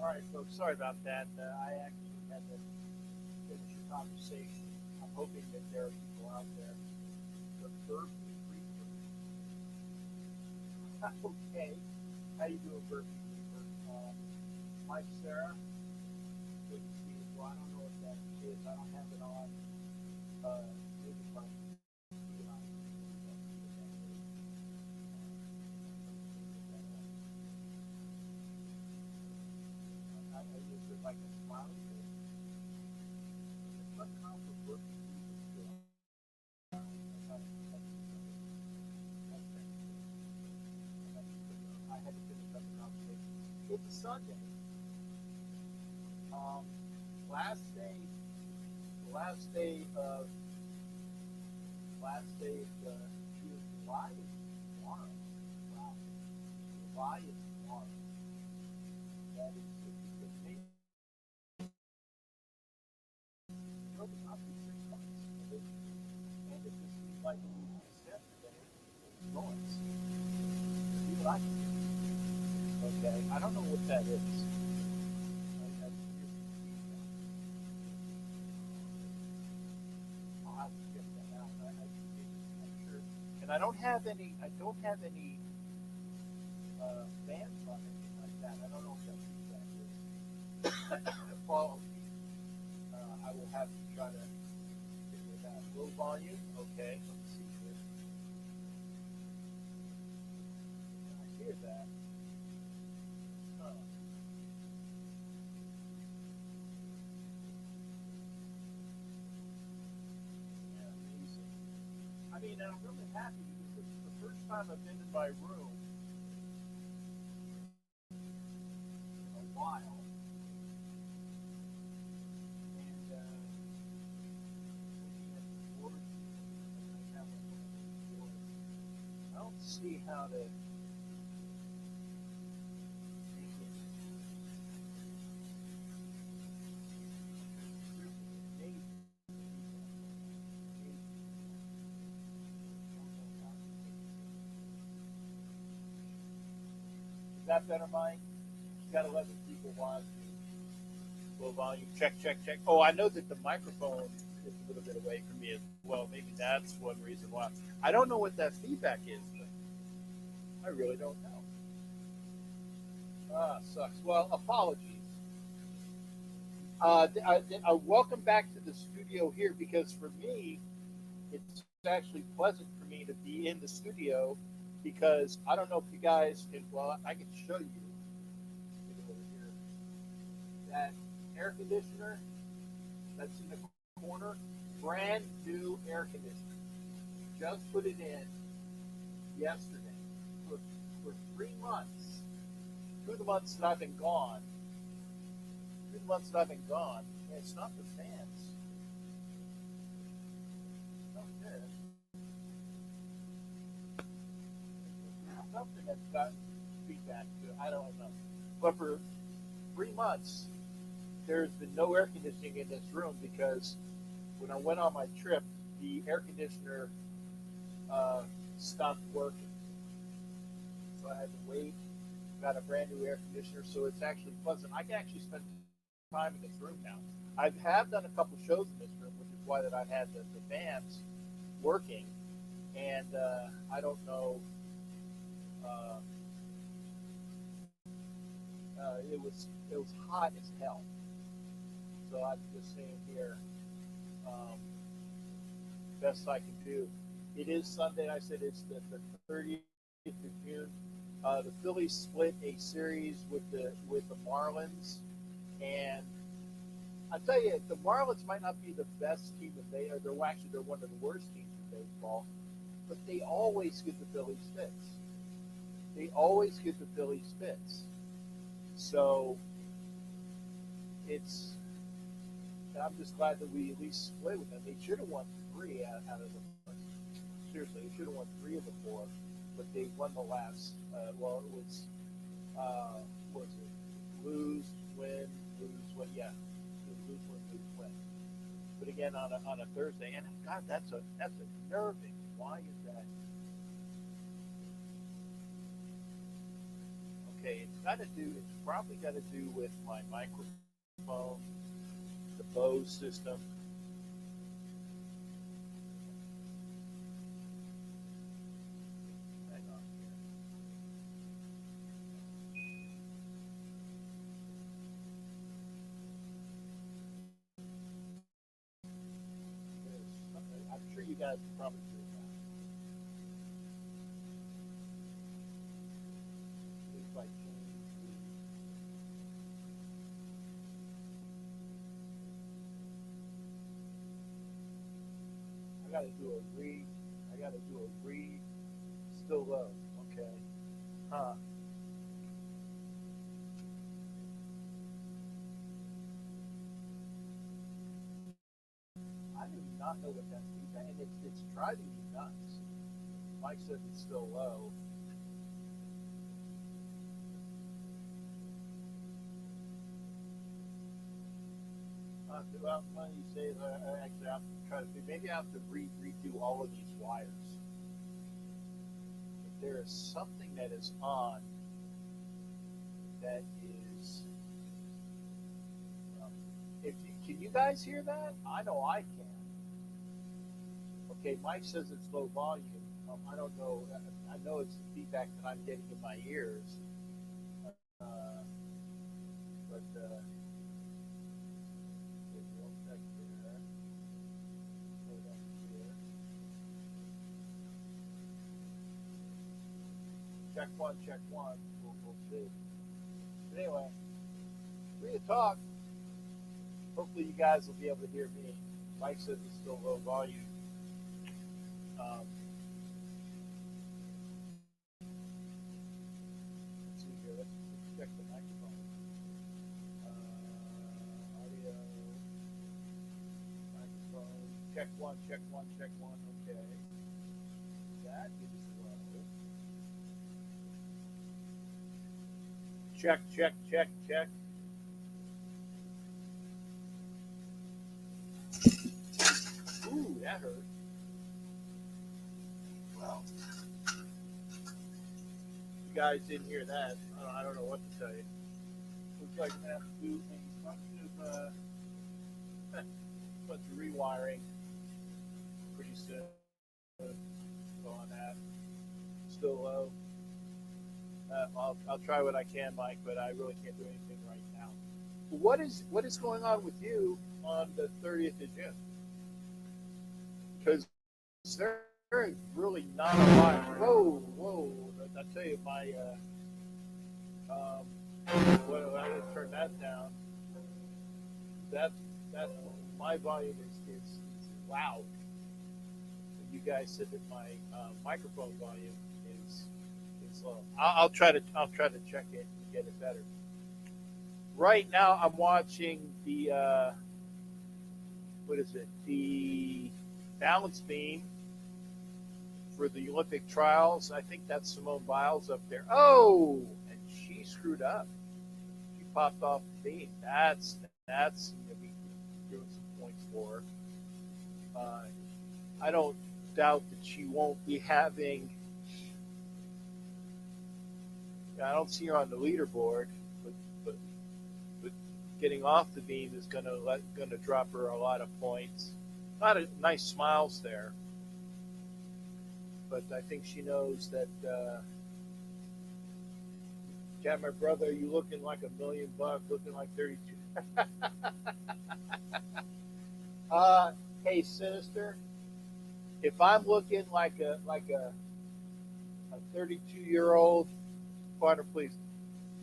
All right, folks. Sorry about that. I actually had to finish a conversation. I'm hoping that there are people out there. The Burpee Reaper. Okay. How you doing, Burpee Reaper? Mike, Sarah. Good to see you. Well, I don't know what that is. I don't have it on. Maybe if I see it on. I use it like a smiley face. What kind of Burpee Reaper? I had to finish up the conversation. It's Sunday. Um, last day, last day of June. July is tomorrow. Wow, July is tomorrow. That is the main. It's not been 6 months, and it just seems like it was just yesterday. Noise. See what I can do. Okay, I don't know what that is. I'll have to check that out. I'm sure. And I don't have any. I don't have any bands on anything like that. I don't know if that feedback is. Follow me. I will have to try to figure it out. Low volume. Okay. Let's see here. I hear that. Huh. Yeah, amazing. I mean, and I'm really happy because this is the first time I've been in my room in a while, and looking at the board here, I have like one of those boards. I don't see how to make it. Amazing. Is that better, Mike? You got 11 people watching. Low volume. Check, check, check. Oh, I know that the microphone is a little bit away from me as well. Maybe that's one reason why. I don't know what that feedback is, but I really don't know. Sucks. Well, apologies. Welcome back to the studio here because for me, it's actually pleasant for me to be in the studio because I don't know if you guys can. Well, I can show you. Get it over here. That air conditioner that's in the corner, brand new air conditioner. Just put it in yesterday for 3 months. 2 of the months that I've been gone, 2 months that I've been gone, and it's not the fans. It's not this. Something that's gotten feedback to it. I don't know. But for 3 months, there's been no air conditioning in this room because when I went on my trip, the air conditioner stopped working. So I had to wait. Got a brand new air conditioner, so it's actually pleasant. I can actually spend time in this room now. I have done a couple shows in this room, which is why that I've had the fans working, and I don't know. Uh, it was hot as hell. So I'm just saying here, um, best I can do. It is Sunday. I said it's the 30th of June. The Phillies split a series with the Marlins, and I tell you, the Marlins might not be the best team in baseball. They're one of the worst teams in baseball, but they always get the Phillies fits. They always get the Phillies fits. So it's I'm just glad that we at least split with them. They should have won three out of the seriously. They should have won three of the four, but they won the last. Well, it was what was it lose win lose win? Yeah, it was lose win. But again on a Thursday, and God, that's a nerving. Why is that? Okay, it's probably got to do with my microphone, the Bose system. Hang on here. I'm sure you guys can probably hear that. If I change I got to do a read. I got to do a read. Still low. Okay. Huh. I do not know what that's feedback, and it's driving me nuts. Mike says it's still low. Well, funny you say that. Actually, I have to try to maybe I have to redo all of these wires. If there is something that is on that is, um, if can you guys hear that? I know I can. Okay, Mike says it's low volume. I don't know. I know it's the feedback that I'm getting in my ears, uh, but we'll check there. Go down here. Check one, check one. We'll see. But anyway, free to talk. Hopefully, you guys will be able to hear me. Mike says it's still low volume. Um, let's see here. Let's check the microphone. Audio, microphone. Check one, check one, check one. Okay. That is low. Check, check, check, check. Ooh, that hurt. Well, you guys didn't hear that. I don't know what to tell you. Looks like I have to do a bunch of rewiring pretty soon. So on that, still low. I'll try what I can, Mike, but I really can't do anything right now. What is going on with you on the 30th of June? Because there is really not a lot. Whoa, whoa! I tell you, my well, I didn't turn that down. That's my volume is loud. You guys said that my microphone volume is low. I'll try to check it and get it better. Right now, I'm watching the what is it? The balance beam for the Olympic trials. I think that's Simone Biles up there. Oh, and she screwed up. She popped off the beam. That's going to be doing some points for her. I don't doubt that she won't be having. I don't see her on the leaderboard, but, but getting off the beam is going to drop her a lot of points. A lot of nice smiles there, but I think she knows that. Yeah, my brother, you looking like $1 million, looking like 32. Hey, Sinister, if I'm looking like a 32-year-old partner, please,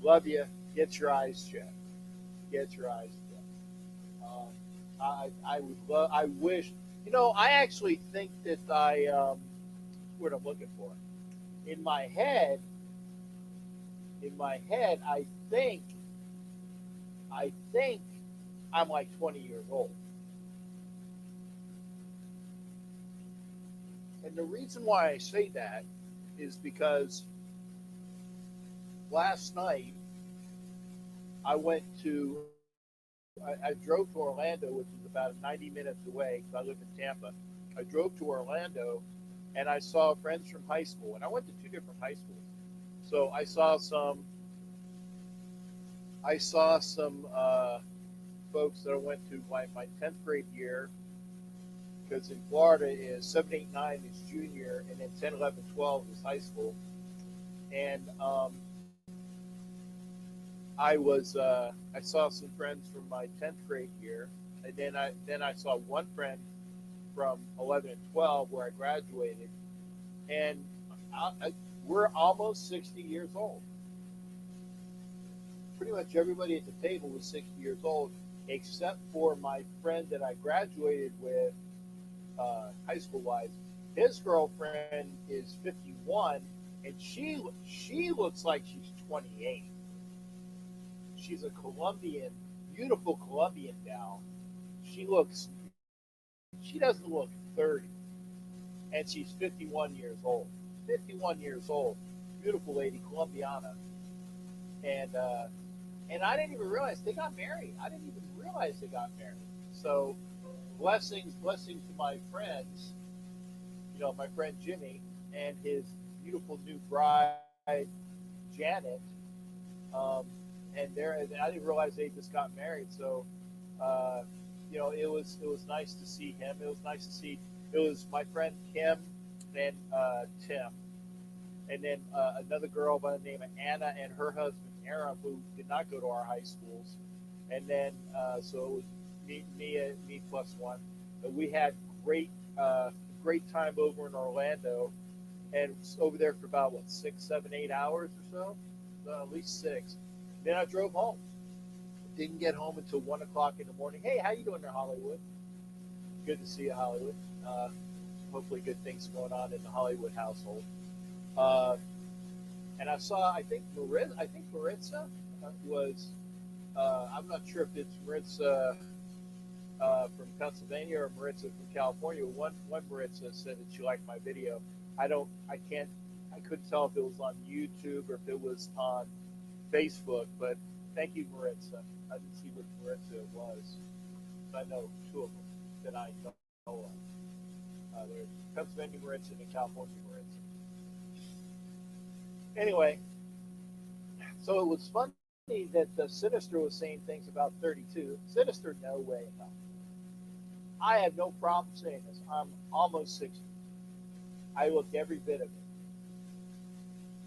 love you. Get your eyes checked. Get your eyes checked. I would love. I wish. I actually think that what I'm looking for in my head. In my head, I think I'm like 20 years old. And the reason why I say that is because last night I went to, I drove to Orlando, which is about 90 minutes away because I live in Tampa. I drove to Orlando and I saw friends from high school, and I went to two different high schools. So I saw some I saw some folks that I went to my 10th grade year, because in Florida is 7, 8, 9 is junior, and then 10, 11, 12 is high school. And I saw some friends from my 10th grade year, and then I saw one friend from 11 and 12 where I graduated, and we're almost 60 years old. Pretty much everybody at the table was 60 years old, except for my friend that I graduated with, high school wise. His girlfriend is 51, and she looks like she's 28. She's a Colombian, beautiful Colombian gal. She doesn't look 30, and she's 51 years old. 51 years old, beautiful lady, Colombiana, and I didn't even realize they got married. I didn't even realize they got married. So blessings to my friends. My friend Jimmy and his beautiful new bride Janet. Um, and I didn't realize they just got married. So uh, it was nice to see him. It was nice to see. It was my friend Kim and Tim, and then another girl by the name of Anna and her husband Aaron, who did not go to our high schools. And then so it was me plus one. But we had great great time over in Orlando, and over there for about what 6, 7, 8 hours or so, at least six. Then I drove home. Didn't get home until 1 o'clock in the morning. Hey, how you doing there, Hollywood? Good to see you, Hollywood. Uh, Hopefully, good things going on in the Hollywood household. Uh, and I saw, I think Maritza was. I'm not sure if it's Maritza from Pennsylvania or Maritza from California. One Maritza said that she liked my video. I couldn't tell if it was on YouTube or if it was on Facebook. But thank you, Maritza. I didn't see which Maritza it was. I know two of them that I know of. There's Pennsylvania Maritza and California Maritza. Anyway, so it was funny that the Sinister was saying things about 32. Sinister, no way. No. I have no problem saying this. I'm almost 60. I look every bit of it.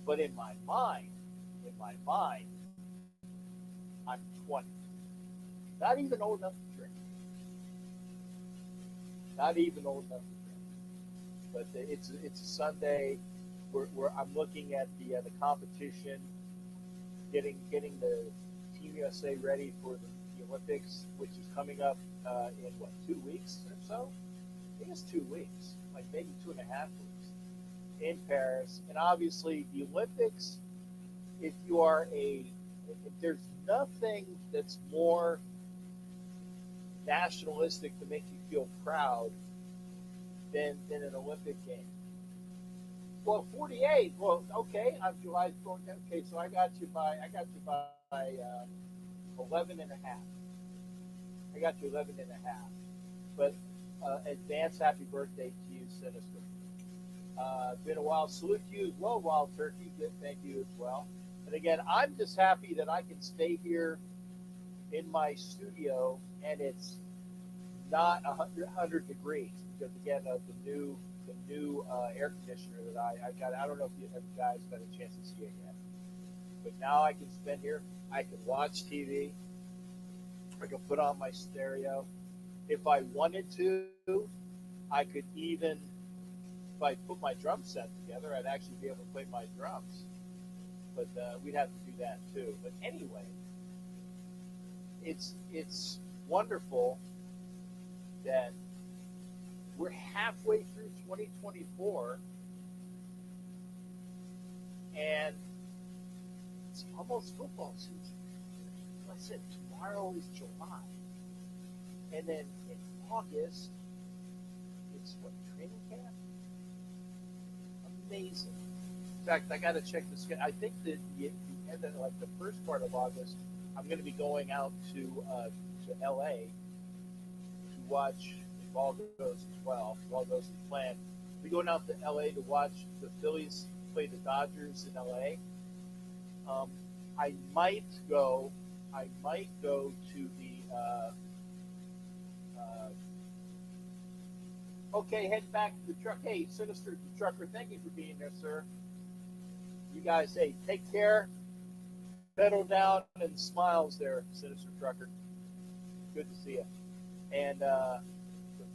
But in my mind, I'm 20. Not even old enough to drink. Not even old enough to drink. But it's a Sunday. I'm looking at the competition, getting the Team USA ready for the Olympics, which is coming up in what 2 weeks or so. I think it's 2 weeks, like maybe 2.5 weeks in Paris. And obviously, the Olympics. If you are if there's nothing that's more nationalistic to make you feel proud than an Olympic game. Well, 48. Well, okay, on July 4th. Okay, so I got you by 11 and a half. I got you 11 and a half. But advance happy birthday to you, Sinister. Been a while. Salute to you as well, Wild Turkey. Good, thank you as well. And again, I'm just happy that I can stay here in my studio and it's not 100 degrees because again of the new air conditioner that I got. I don't know if you guys got a chance to see it yet, but now I can spend here. I can watch TV. I can put on my stereo. If I wanted to, I could even, if I put my drum set together, I'd actually be able to play my drums. But we'd have to do that too. But anyway, it's wonderful that we're halfway through 2024 and it's almost football season. Like I said, tomorrow is July. And then in August, it's what, training camp? Amazing. In fact, I got to check the schedule. I think that the end of like the first part of August, I'm going to be going out to LA to watch if all goes well, if all goes as planned. We're going out to LA to watch the Phillies play the Dodgers in LA. I might go I might go to the. Okay, head back to the truck. Hey, Sinister Trucker, thank you for being there, sir. You guys, hey, take care. Pedal down and smiles there, Sinister Trucker. Good to see you. And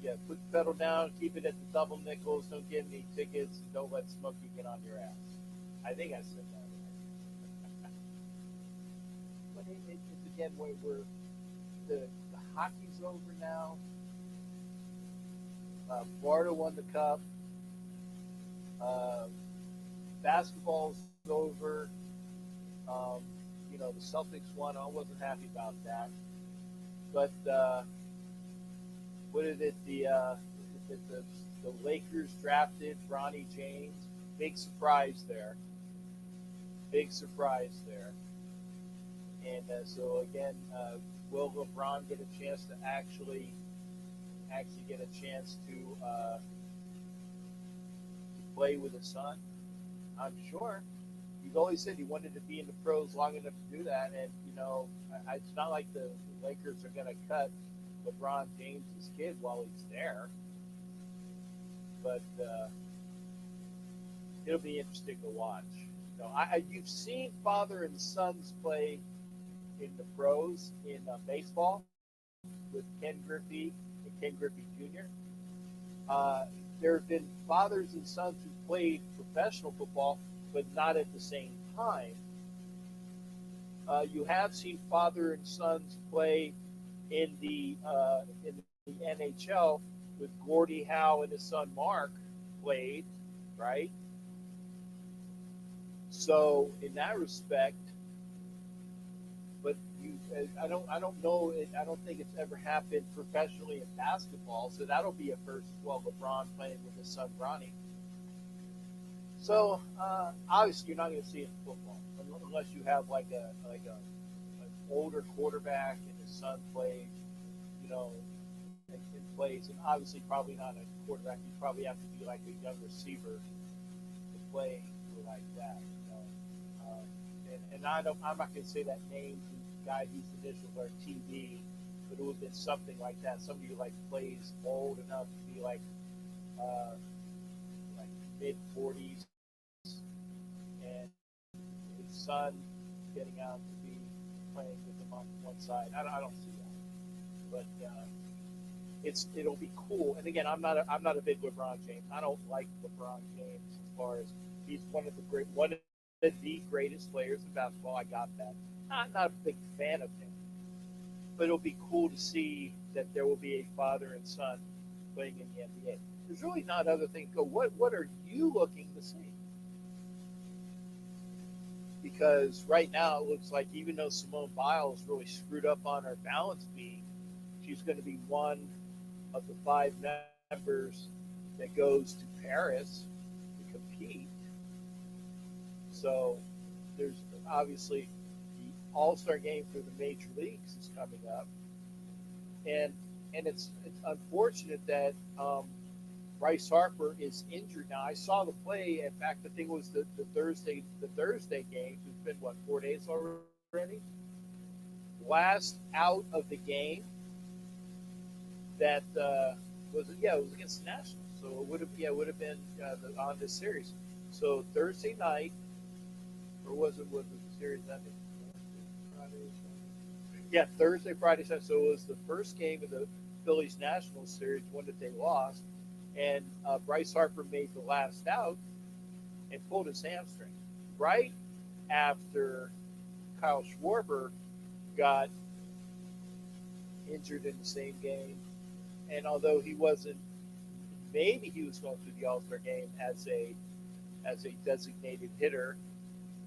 yeah, put the pedal down, keep it at the double nickels, don't get any tickets, and don't let Smokey get on your ass. I think I said that. But it's again where the hockey's over now. Florida won the cup. Uh, Basketball's over. The Celtics won. I wasn't happy about that. But what is it? The Lakers drafted Bronny James. Big surprise there. Big surprise there. And so again, will LeBron get a chance to actually get a chance to play with his son? I'm sure. He's always said he wanted to be in the pros long enough to do that, and it's not like the Lakers are going to cut LeBron James's kid while he's there. But it'll be interesting to watch. You've seen father and sons play in the pros in baseball with Ken Griffey and Ken Griffey Jr. There have been fathers and sons who played professional football, but not at the same time. You have seen father and sons play in the NHL with Gordie Howe and his son Mark played, right? So in that respect, but I don't know. I don't think it's ever happened professionally in basketball. So that'll be a first as well. LeBron playing with his son Bronny. So obviously you're not going to see it in football unless you have like an older quarterback and his son plays, and plays, and obviously probably not a quarterback. You probably have to be like a young receiver to play like that. And I'm not going to say that name to the guy whose initials are TB, but it would have been something like that. Somebody who plays old enough to be like mid 40s, and his son getting out to be playing with him on one side. I don't see that, but it'll be cool. And again, I'm not a big LeBron James. I don't like LeBron James as far as he's one of the greatest players in basketball. I got that. I'm not a big fan of him, but it'll be cool to see that there will be a father and son playing in the NBA. There's really not other things. What are you looking to see? Because right now it looks like even though Simone Biles really screwed up on her balance beam, she's going to be one of the 5 members that goes to Paris to compete. So there's obviously the All-Star game for the major leagues is coming up, and it's unfortunate that Bryce Harper is injured now. I saw the play. In fact, I think it was the Thursday game. It's been 4 days already. Last out of the game that was against the Nationals. So it would have been on this series. So Thursday night, or was it the series ending? Yeah, Thursday, Friday, Saturday. So it was the first game of the Phillies Nationals series, one that they lost. And Bryce Harper made the last out and pulled his hamstring right after Kyle Schwarber got injured in the same game. And although he wasn't, maybe he was going to the All-Star game as a designated hitter,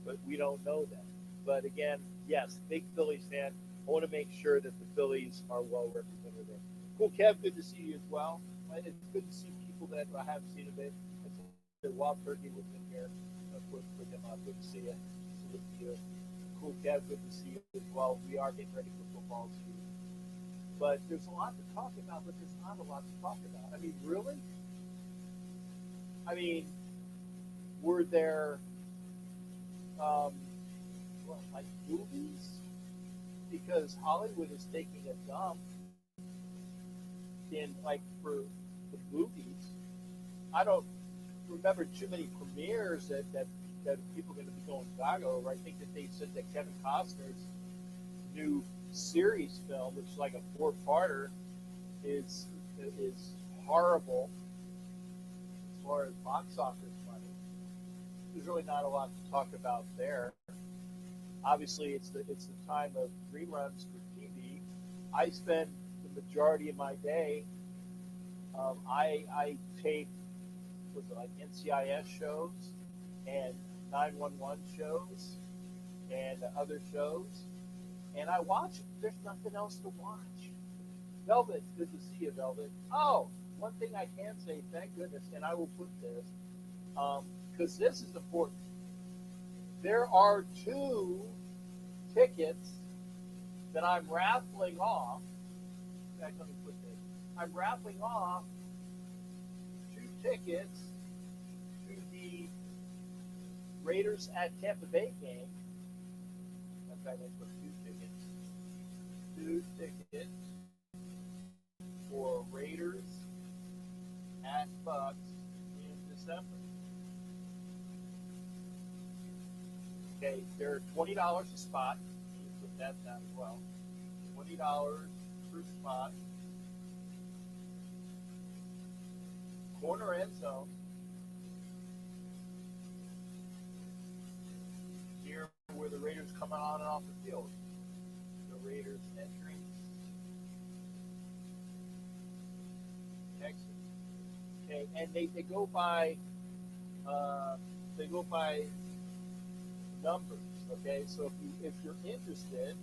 but we don't know that. But again, yes, big Phillies fan. I want to make sure that the Phillies are well represented there. Cool, Kev. Good to see you as well. It's good to see people that I haven't seen a bit. Wild Turkey was in here. Put him up. Good to see you. Good to see you. Cool, Kev. Good to see you as well. We are getting ready for football season. But there's a lot to talk about, but there's not a lot to talk about. I mean, really? I mean, were there like movies because Hollywood is taking a dump in, like, for the movies. I don't remember too many premieres that people are going to be going gaga over. I think that they said that Kevin Costner's new series film, which is like a four-parter, is horrible as far as box office money. There's really not a lot to talk about there. Obviously, it's the time of reruns for TV. I spend the majority of my day. I tape, was it like NCIS shows and 911 shows and other shows, and I watch it. There's nothing else to watch. Velvet, good to see you, Velvet. Oh, one thing I can say, thank goodness, and I will put this, because this is important. There are 2 tickets that I'm raffling off. In fact, let me put this. I'm raffling off 2 tickets to the Raiders at Tampa Bay game. In fact, I put 2 tickets. 2 tickets for Raiders at Bucks in December. Okay, they're $20 a spot. Put that down as well. $20 per spot. Corner end zone. Here where the Raiders come on and off the field. The Raiders entering Texas. Okay, and they go by numbers. Okay, so if you're interested,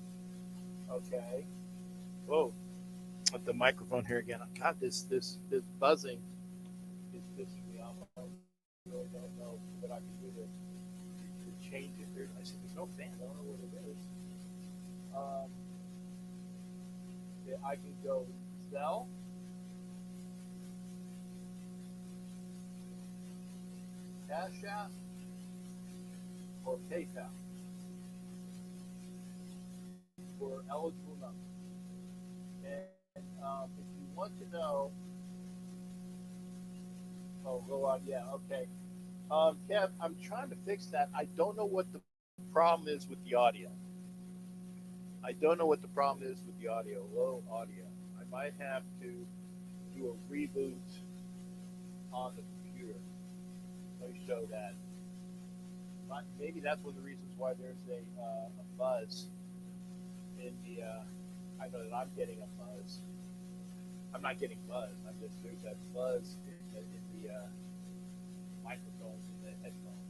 okay. Whoa, with the microphone here again. God, this buzzing is pissing me off. I really don't know what I can do to change it. I said there's no fan. I don't know what it is. Yeah, I can go Zelle. Cash App or PayPal for eligible numbers. And if you want to know, go on, yeah, okay. Kev, I'm trying to fix that. I don't know what the problem is with the audio. Low audio. I might have to do a reboot on the computer. Let me show that. Maybe that's one of the reasons why there's a buzz in the. I know that I'm getting a buzz. I'm not getting buzz. There's that buzz in the microphones and the headphones.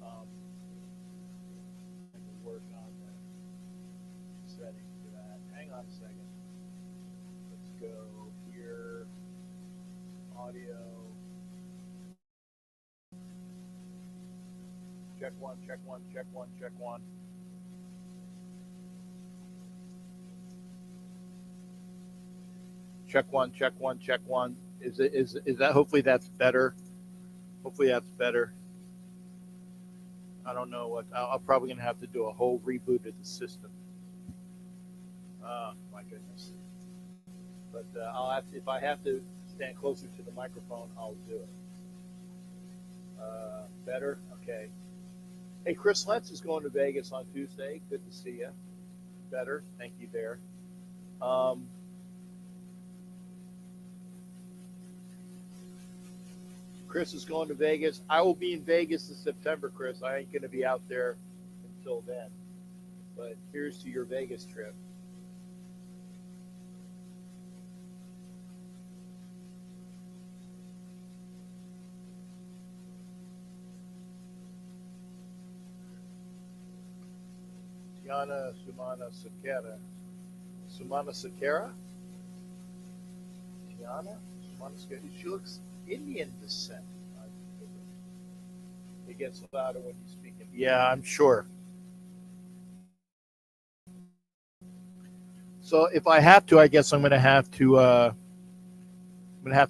I can work on the settings for that. Hang on a second. Let's go here. Audio. Check one, check one, check one, check one. Check one, check one, check one. Is that, hopefully that's better? Hopefully that's better. I don't know what, I'm probably going to have to do a whole reboot of the system. Oh, my goodness. But I'll have to, if I have to stand closer to the microphone, I'll do it. Better? Okay. Hey, Chris Lentz is going to Vegas on Tuesday. Good to see you. Better. Thank you there. Chris is going to Vegas. I will be in Vegas in September, Chris. I ain't going to be out there until then. But here's to your Vegas trip. Tiana Sumana Sakera. Sumana Sakera? Tiana Sumana Sakera. She looks Indian descent. It gets louder when you speak it. Yeah, I'm sure. So if I have to, I guess I'm going to have to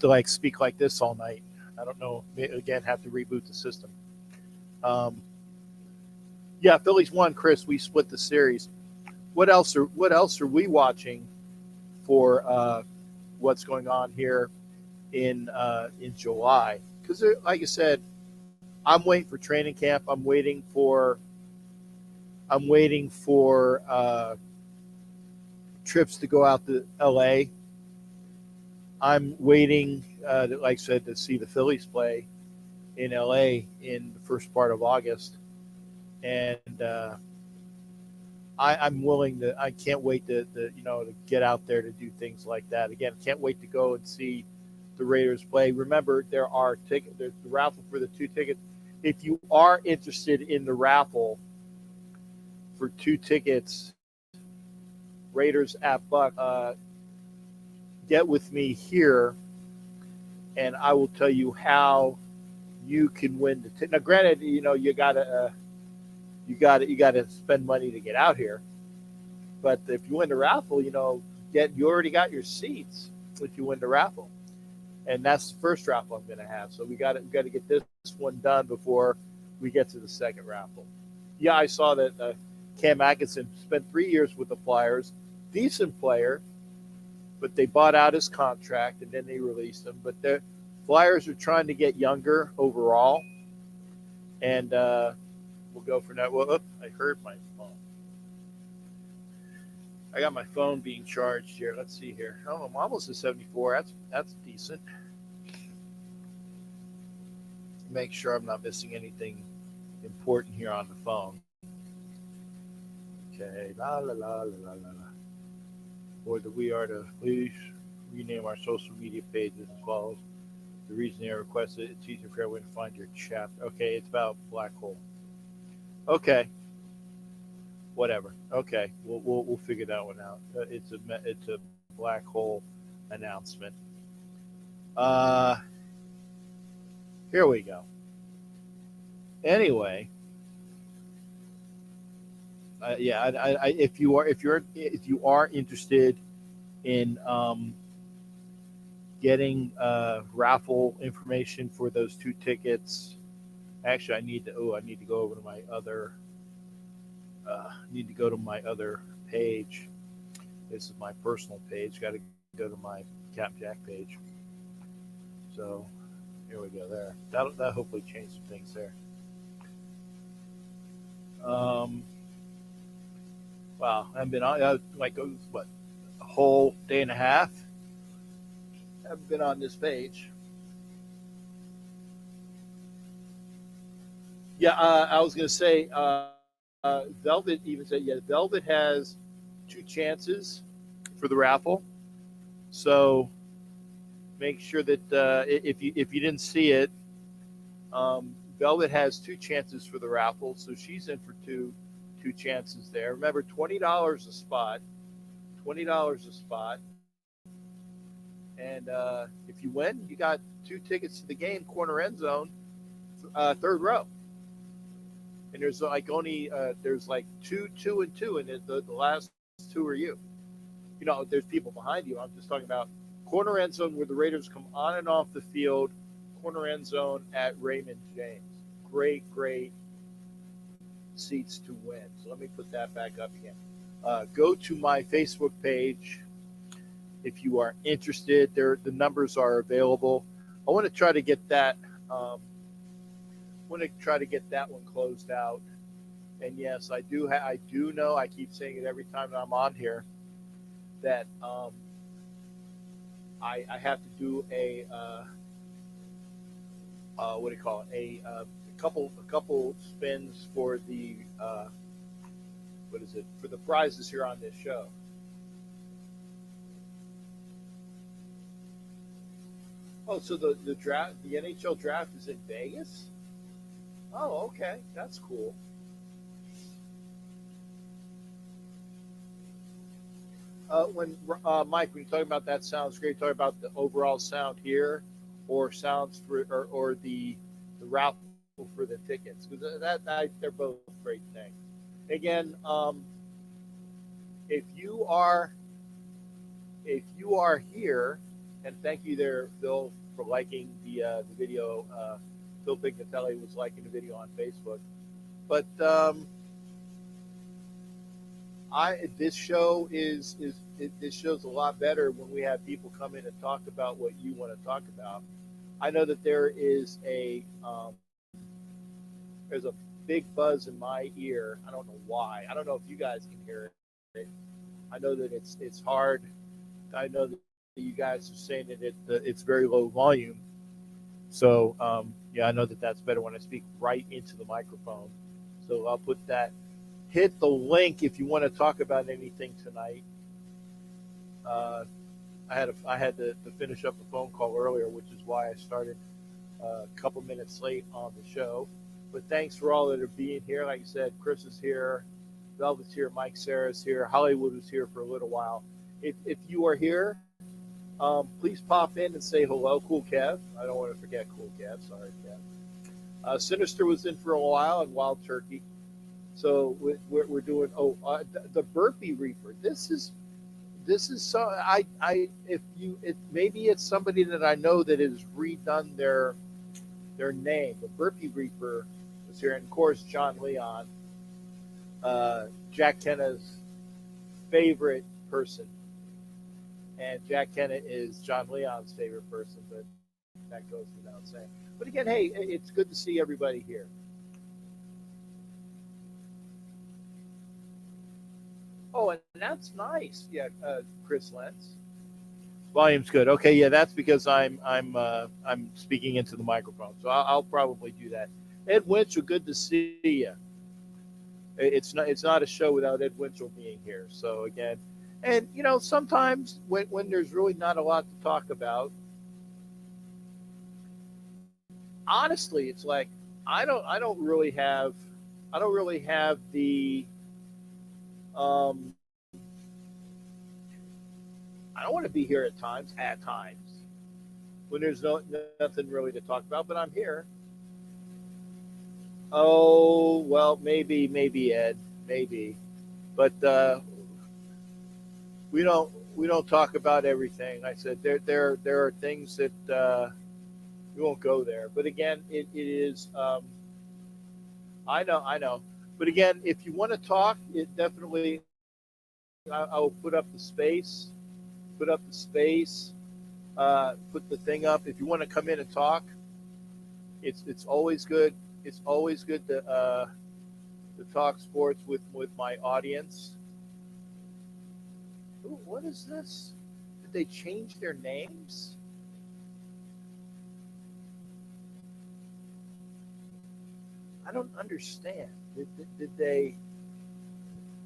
like speak like this all night. I don't know. Again, have to reboot the system. Yeah, Phillies won, Chris. We split the series. what else are we watching for what's going on here in July? Because like I said, I'm waiting for training camp. I'm waiting for trips to go out to LA. I'm waiting, like I said, to see the Phillies play in LA in the first part of August, and I'm willing to. I can't wait to get out there to do things like that. Again, can't wait to go and see the Raiders play. Remember, there are tickets. There's the raffle for the two tickets. If you are interested in the raffle for two tickets, Raiders at Buck, get with me here, and I will tell you how you can win the ticket. Now, granted, you gotta spend money to get out here. But if you win the raffle, you already got your seats if you win the raffle, and that's the first raffle I'm going to have. So we got to get this one done before we get to the second raffle. Yeah, I saw that Cam Atkinson spent 3 years with the Flyers, decent player, but they bought out his contract and then they released him. But the Flyers are trying to get younger overall, and we'll go for that. Well, I heard my phone. I got my phone being charged here. Let's see here. Oh, I'm almost at 74. That's decent. Make sure I'm not missing anything important here on the phone. Okay, la la la la la la la. Or that we are to please rename our social media pages as well as the reason they requested. It's easier for everyone to find your chat. Okay, it's about black hole. Okay, whatever. Okay, we'll figure that one out. It's a black hole announcement. Uh, Here we go. Anyway, yeah, if you are interested in getting raffle information for those two tickets, actually, I need to go over to my other. Need to go to my other page. This is my personal page. Got to go to my Cap Jack page. So here we go. There. That hopefully change some things there. Um, wow, I've been on like what a whole day and a half. I've been on this page. Yeah, I was gonna say, Velvet even said, yeah, Velvet has two chances for the raffle. So make sure that if you didn't see it, Velvet has two chances for the raffle, so she's in for two chances there. Remember, $20 a spot, $20 a spot, and if you win, you got two tickets to the game, corner end zone, third row. And there's like only there's like two, and two, and the last two are you. There's people behind you. I'm just talking about corner end zone where the Raiders come on and off the field, corner end zone at Raymond James. Great seats to win. So let me put that back up again. Go to my Facebook page if you are interested. The numbers are available. I want to try to get that. Want to try to get that one closed out. And yes, I do. I do know. I keep saying it every time I'm on here that I have to do a what do you call it? A couple spins for the what is it, for the prizes here on this show. Oh, so the draft, the NHL draft is in Vegas. Oh, okay, that's cool. When Mike, when you talk about that, sounds great. Talk about the overall sound here, or sounds for, or the raffle for the tickets, because they're both great things. Again, if you are here, and thank you there, Phil, for liking the video. Phil Pignatelli was liking the video on Facebook, but This show this show's a lot better when we have people come in and talk about what you want to talk about. I know that there is there's a big buzz in my ear. I don't know why. I don't know if you guys can hear it. I know that it's hard. I know that you guys are saying that it's very low volume. So yeah, I know that that's better when I speak right into the microphone. So I'll put that. Hit the link if you want to talk about anything tonight. Uh, I had to finish up a phone call earlier, which is why I started a couple minutes late on the show. But thanks for all that are being here. Like I said, Chris is here, Velvet's here, Mike Sarah's here, Hollywood was here for a little while. If you are here, please pop in and say hello, Cool Kev. I don't want to forget Cool Kev. Sorry, Kev. Sinister was in for a while, and Wild Turkey. So we're doing the Burpee Reaper. This is so I if you it maybe it's somebody that I know that has redone their name. The Burpee Reaper was here, and of course John Leon, Jack Kenna's favorite person, and Jack Kenna is John Leon's favorite person, but that goes without saying. But again, hey, it's good to see everybody here. Oh, and that's nice. Yeah, Chris Lentz. Volume's good. Okay, yeah, that's because I'm speaking into the microphone, so I'll probably do that. Ed Winchell, good to see you. It's not a show without Ed Winchell being here. So again, and sometimes when there's really not a lot to talk about, honestly, it's like I don't really have the um I don't want to be here at times when there's nothing really to talk about, but I'm here. Oh well, maybe Ed, maybe, but we don't talk about everything. I said there are things that we won't go there. But again, it is. I know. But again, if you want to talk, it definitely. I'll put up the space. Put up the space. Put the thing up. If you want to come in and talk, it's always good. It's always good to talk sports with my audience. Ooh, what is this? Did they change their names? I don't understand. Did they?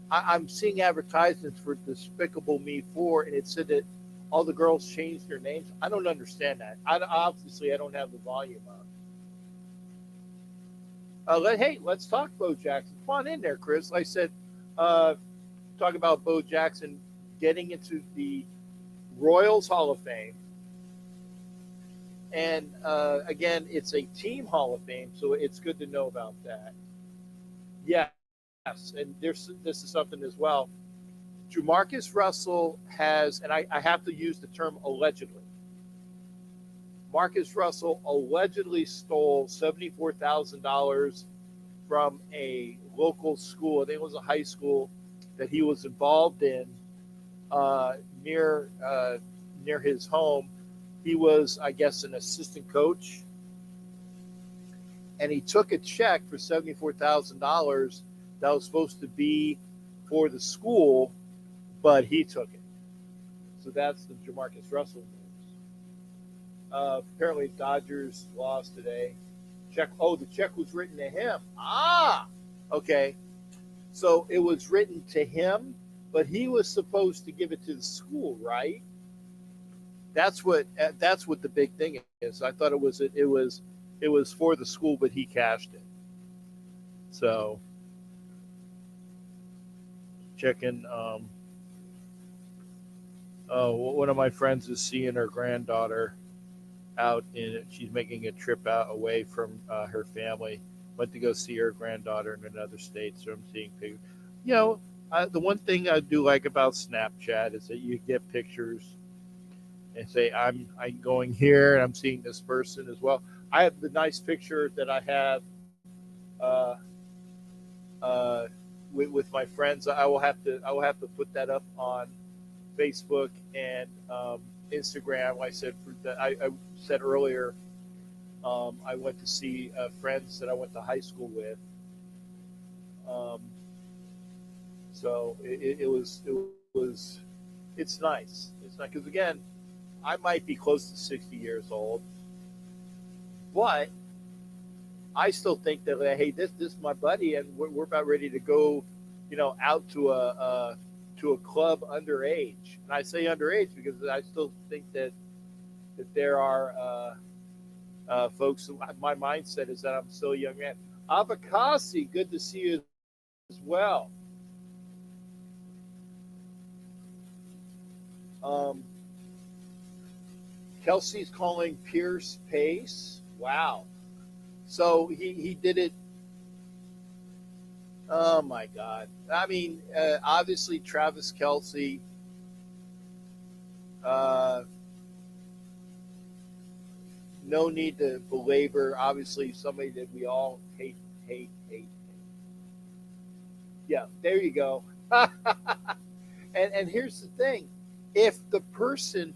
I'm seeing advertisements for Despicable Me 4, and it said that all the girls changed their names. I don't understand that. Obviously, I don't have the volume up. Hey, let's talk Bo Jackson. Come on in there, Chris. Like I said, uh, talk about Bo Jackson getting into the Royals Hall of Fame. And again, it's a team Hall of Fame, so it's good to know about that. Yes, and this is something as well. Jamarcus Russell has, and I have to use the term allegedly. Marcus Russell allegedly stole $74,000 from a local school. I think it was a high school that he was involved in uh, near near his home. He was, I guess, an assistant coach, and he took a check for $74,000 that was supposed to be for the school, but he took it. So that's the Jamarcus Russell news. Apparently, Dodgers lost today. Check. Oh, the check was written to him. Ah, okay. So it was written to him, but he was supposed to give it to the school, right? That's what the big thing is. I thought it was for the school, but he cashed it. So checking. Oh, one of my friends is seeing her granddaughter out in. She's making a trip out away from her family. Went to go see her granddaughter in another state, so I'm seeing pictures. You know, the one thing I do like about Snapchat is that you get pictures and say I'm going here and I'm seeing this person as well. I have the nice picture that I have uh, uh, with my friends. I will have to put that up on Facebook and Instagram. Like I said, I said earlier, I went to see friends that I went to high school with. Um, so it was it's nice. It's not because again, I might be close to 60 years old, but I still think that hey, this is my buddy, and we're about ready to go, out to a club underage. And I say underage because I still think that there are folks. My mindset is that I'm still a young man. Avakasi, good to see you as well. Um, Kelsey's calling Pierce Pace. Wow. So he did it. Oh my God. I mean, obviously Travis Kelsey. Uh, no need to belabor. Obviously, somebody that we all hate. Yeah, there you go. And here's the thing: if the person,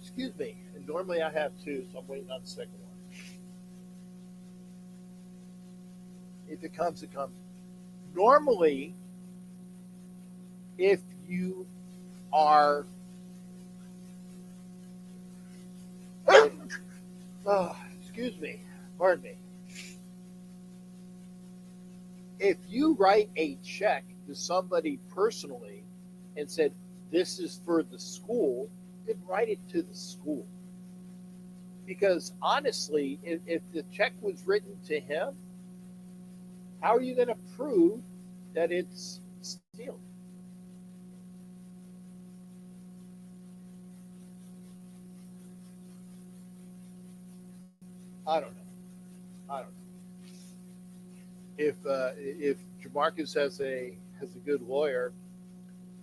excuse me, and normally I have two, so I'm waiting on the second one. If it comes, it comes. Normally, if you are, excuse me, pardon me, if you write a check to somebody personally and said, this is for the school, then write it to the school. Because honestly, if the check was written to him, how are you going to prove that it's stealing? I don't know. I don't know. If Jamarcus has a good lawyer,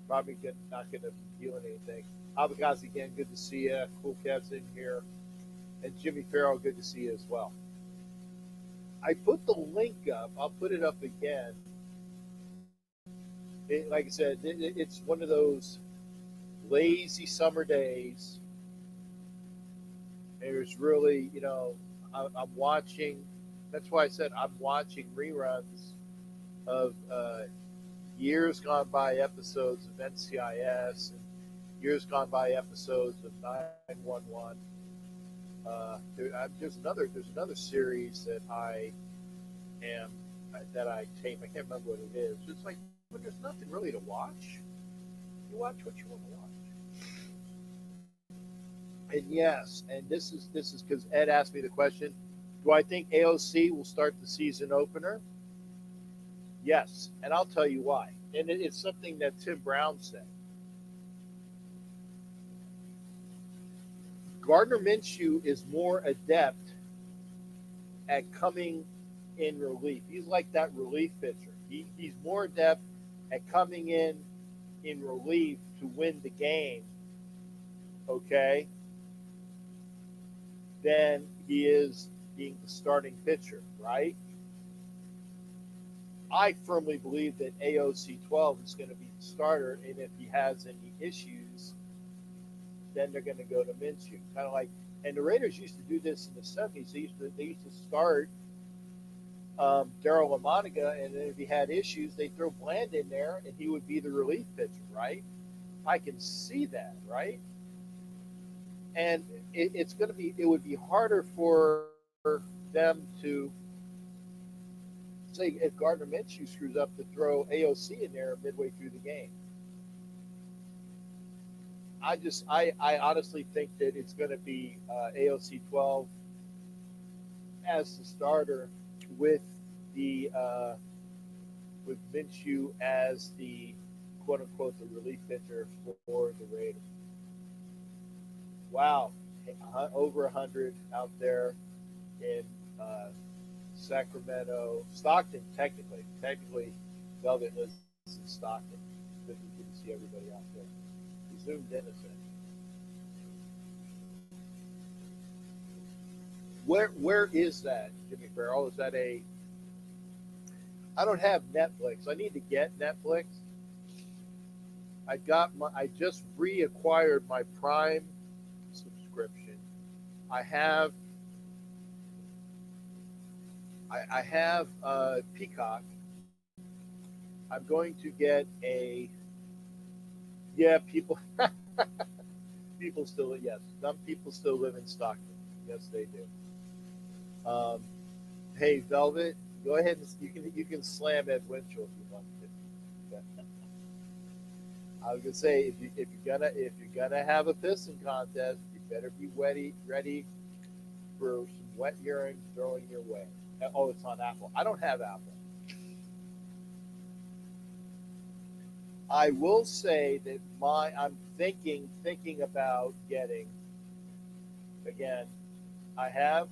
probably not going to be dealing anything. Abagazi again, good to see you. Cool Kev's in here, and Jimmy Farrell, good to see you as well. I put the link up. I'll put it up again. Like I said, it's one of those lazy summer days. There's really, I'm watching. That's why I said I'm watching reruns of years gone by episodes of NCIS and years gone by episodes of 911. There's another series that I am that I tape. I can't remember what it is. It's like when there's nothing really to watch. You watch what you want to watch. And yes, and this is because Ed asked me the question: do I think AOC will start the season opener? Yes, and I'll tell you why. And it's something that Tim Brown said. Gardner Minshew is more adept at coming in relief. He's like that relief pitcher. He's more adept at coming in relief to win the game, okay, than he is being the starting pitcher, right? I firmly believe that AOC 12 is going to be the starter, and if he has any issues, then they're going to go to Minshew. Kind of like, and the Raiders used to do this in the 70s. They used to start Daryl LaMonica, and then if he had issues, they throw Bland in there, and he would be the relief pitcher, right? I can see that, right? And it would be harder for them to say if Gardner Minshew screws up to throw AOC in there midway through the game. I honestly think that it's going to be AOC 12 as the starter with the with Minshew as the quote unquote the relief pitcher for the Raiders. Wow, over 100 out there in Sacramento, Stockton. Technically, Velvet lives in Stockton. Good to see everybody out there. We zoomed in a second. Where is that, Jimmy Farrell? Is that a I don't have Netflix. I need to get Netflix. I just reacquired my Prime subscription. I have I have Peacock. I'm going to get a yeah, people still yes, some people still live in Stockton. Yes, they do. Um, hey, Velvet, go ahead and you can slam Ed Winchell if you want to. Okay. I was gonna say if you're gonna have a pissing contest, you better be ready for some wet urine throwing your way. Oh, it's on Apple. I don't have Apple. I will say that I'm thinking about getting again. I have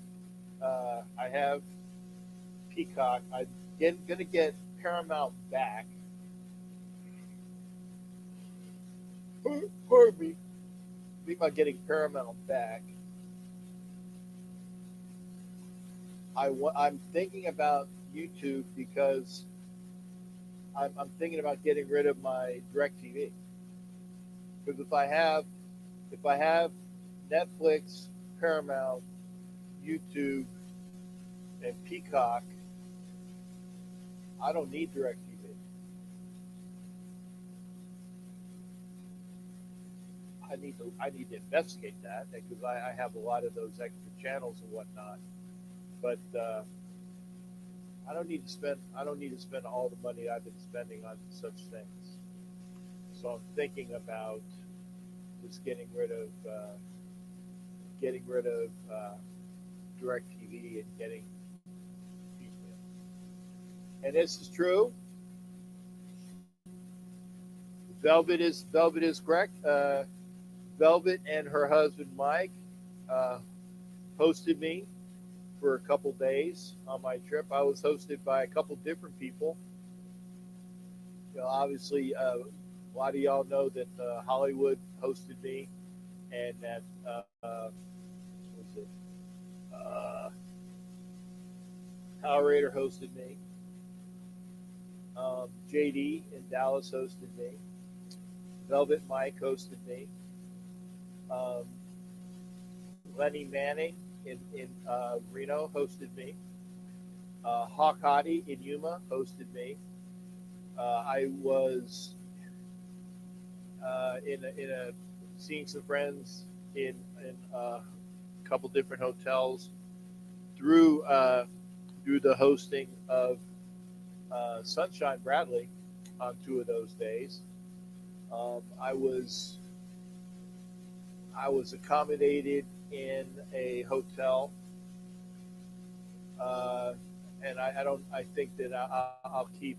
Peacock. Gonna get Paramount back. Pardon me. Think about getting Paramount back. I'm thinking about YouTube because I'm thinking about getting rid of my DirecTV because if I have Netflix, Paramount, YouTube, and Peacock, I don't need DirecTV. I need to investigate that because I have a lot of those extra channels and whatnot. But I don't need to spend all the money I've been spending on such things. So I'm thinking about just getting rid of DirecTV and getting Peacock. And this is true. Velvet is correct. Velvet and her husband Mike uh, hosted me for a couple days on my trip. I was hosted by a couple different people. Obviously, a lot of y'all know that Hollywood hosted me, and that what was it? Uh, Power Raider hosted me. JD in Dallas hosted me. Velvet Mike hosted me. Um, Lenny Manning in Reno hosted me. Hawk Hottie in Yuma hosted me. I was in a seeing some friends in a couple different hotels through through the hosting of Sunshine Bradley on two of those days. Um, I was I was accommodated in a hotel, uh, and I don't. I think that I'll keep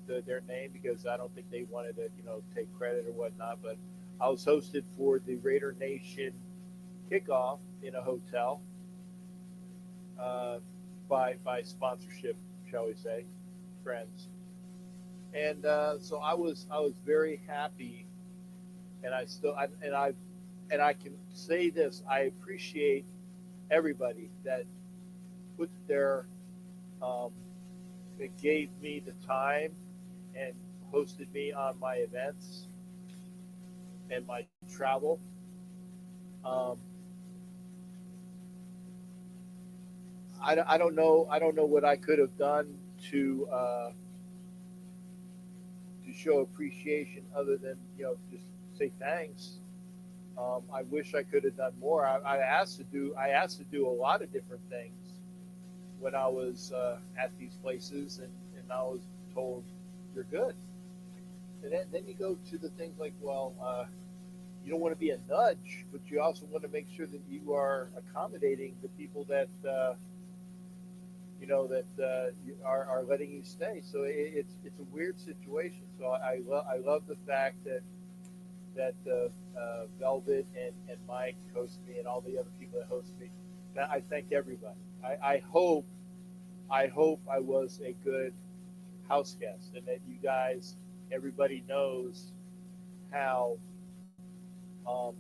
their name because I don't think they wanted to take credit or whatnot. But I was hosted for the Raider Nation kickoff in a hotel uh, by sponsorship, shall we say, friends, and so I was very happy, and I still and I can say this: I appreciate everybody that put their um, that gave me the time and hosted me on my events and my travel. Um, I don't know what I could have done to uh, to show appreciation other than just say thanks. I wish I could have done more. I asked to do a lot of different things when I was at these places, and I was told you're good. And then you go to the things like, well, you don't want to be a nudge, but you also want to make sure that you are accommodating the people that are letting you stay. So it's a weird situation. So I love the fact that Velvet and Mike host me and all the other people that host me. I thank everybody. I hope I was a good house guest and that you guys, everybody knows how um,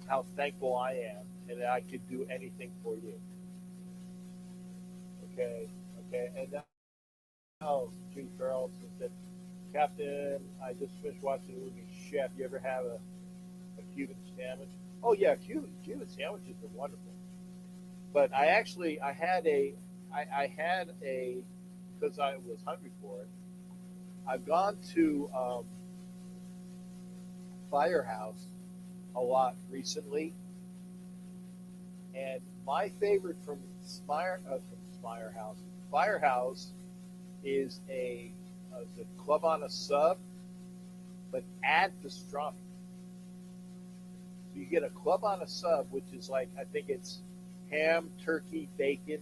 how thankful I am and that I could do anything for you. Okay, okay, and Gene Farrell said, Captain, I just finished watching the movie Chef. You ever have a Cuban sandwich? Oh yeah, Cuban sandwiches are wonderful. But I had a because I was hungry for it. I've gone to Firehouse a lot recently, and my favorite from Firehouse is a club on a sub, but add pastrami. So you get a club on a sub, which is like I think it's ham, turkey, bacon.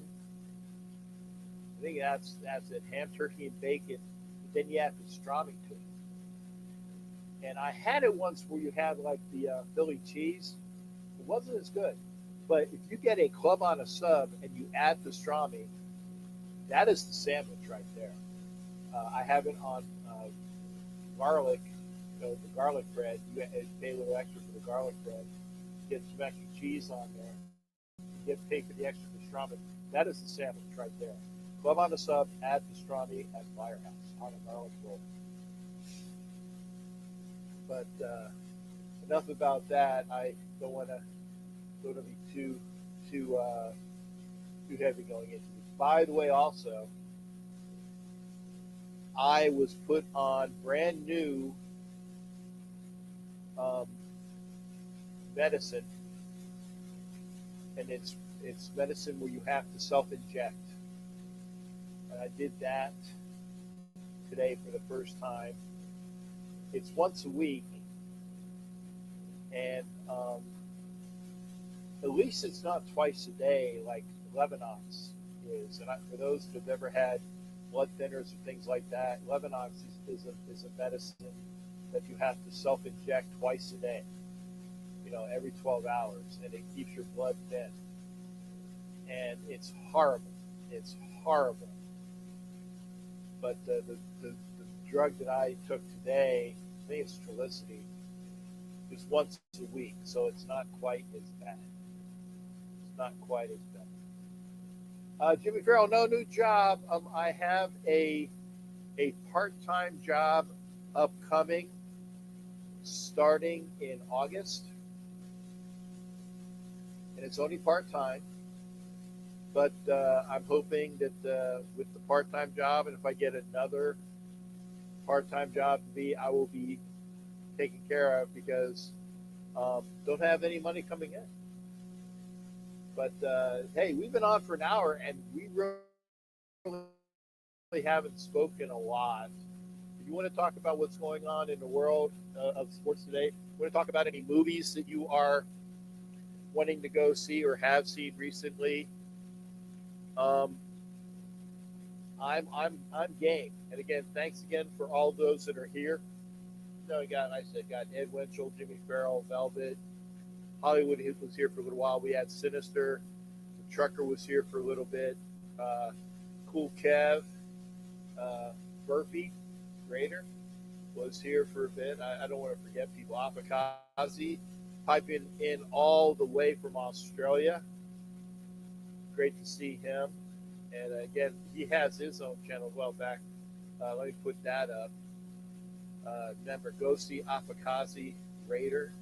I think that's it. Ham, turkey, and bacon. But then you add pastrami to it. And I had it once where you had like the Philly cheese. It wasn't as good. But if you get a club on a sub and you add pastrami, that is the sandwich right there. I have it on garlic, the garlic bread. You pay a little extra for the garlic bread. Get some extra cheese on there. You get paid for the extra pastrami. That is the sandwich right there. Club on the sub, add pastrami at Firehouse on a garlic roll. But enough about that. I don't want to be too heavy going into this. By the way, also, I was put on brand new um, medicine, and it's medicine where you have to self inject. And I did that today for the first time. It's once a week, and at least it's not twice a day like Levinox is. And for those who've ever had blood thinners or things like that, Levinox is a medicine that you have to self inject twice a day, every 12 hours, and it keeps your blood thin. And it's horrible. It's horrible. But the drug that I took today, I think it's Trulicity, is once a week, so it's not quite as bad. It's not quite as bad. Jimmy Farrell, no new job. I have a part-time job upcoming, starting in August, and it's only part-time. But I'm hoping that with the part-time job, and if I get another part-time job to be, I will be taken care of because don't have any money coming in. But hey, we've been on for an hour, and we really haven't spoken a lot. If you want to talk about what's going on in the world of sports today, want to talk about any movies that you are wanting to go see or have seen recently, um, I'm game. And again, thanks again for all those that are here. Got Ed Winchell, Jimmy Farrell, Velvet, Hollywood was here for a little while. We had Sinister, the Trucker was here for a little bit. Uh, cool Kev, uh, Burpee, Raider was here for a bit. I don't want to forget people. Apakazi, piping in all the way from Australia. Great to see him. And again, he has his own channel as well. Back, let me put that up. Remember, go see Apakazi Raider,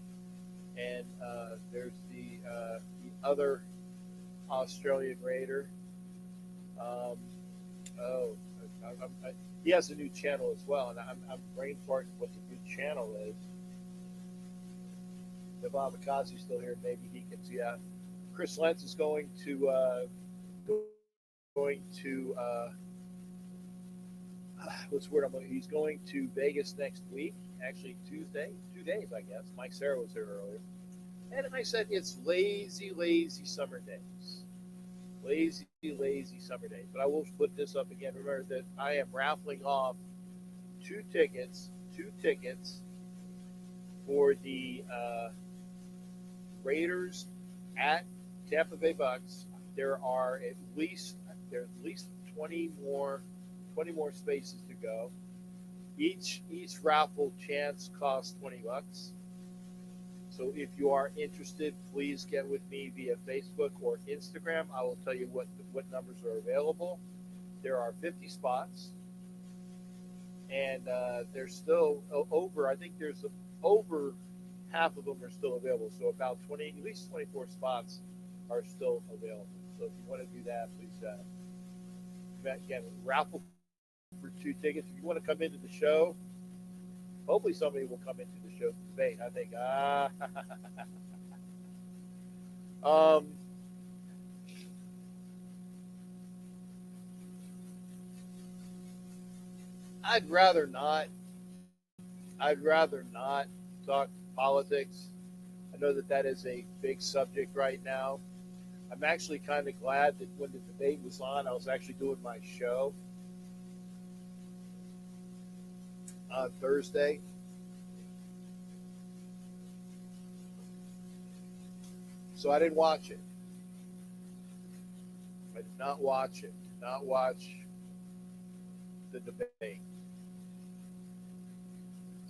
and there's the other Australian Raider. Um, oh, he has a new channel as well, and I'm brain farting what the new channel is. If Apakazi's still here, maybe he can see that. Chris Lentz is going to what's the word he's going to Vegas next week, actually Tuesday, 2 days, I guess. Mike Sarah was here earlier. And I said, it's lazy, lazy summer days. Lazy summer days. But I will put this up again. Remember that I am raffling off two tickets for the Raiders at Tampa Bay Bucks. There's at least 20 more spaces to go. Each raffle chance costs $20. So if you are interested, please get with me via Facebook or Instagram. I will tell you what numbers are available. There are 50 spots. and there's still over. I think there's over half of them are still available. So about 20, at least 24 spots are still available. So if you want to do that, please again raffle for 2 tickets. If you want to come into the show, hopefully somebody will come into the show to debate. I think um, I'd rather not. I'd rather not talk politics. I know that that is a big subject right now. I'm actually kind of glad that when the debate was on, I was actually doing my show on Thursday. So I didn't watch it. I did not watch it. Did not watch the debate.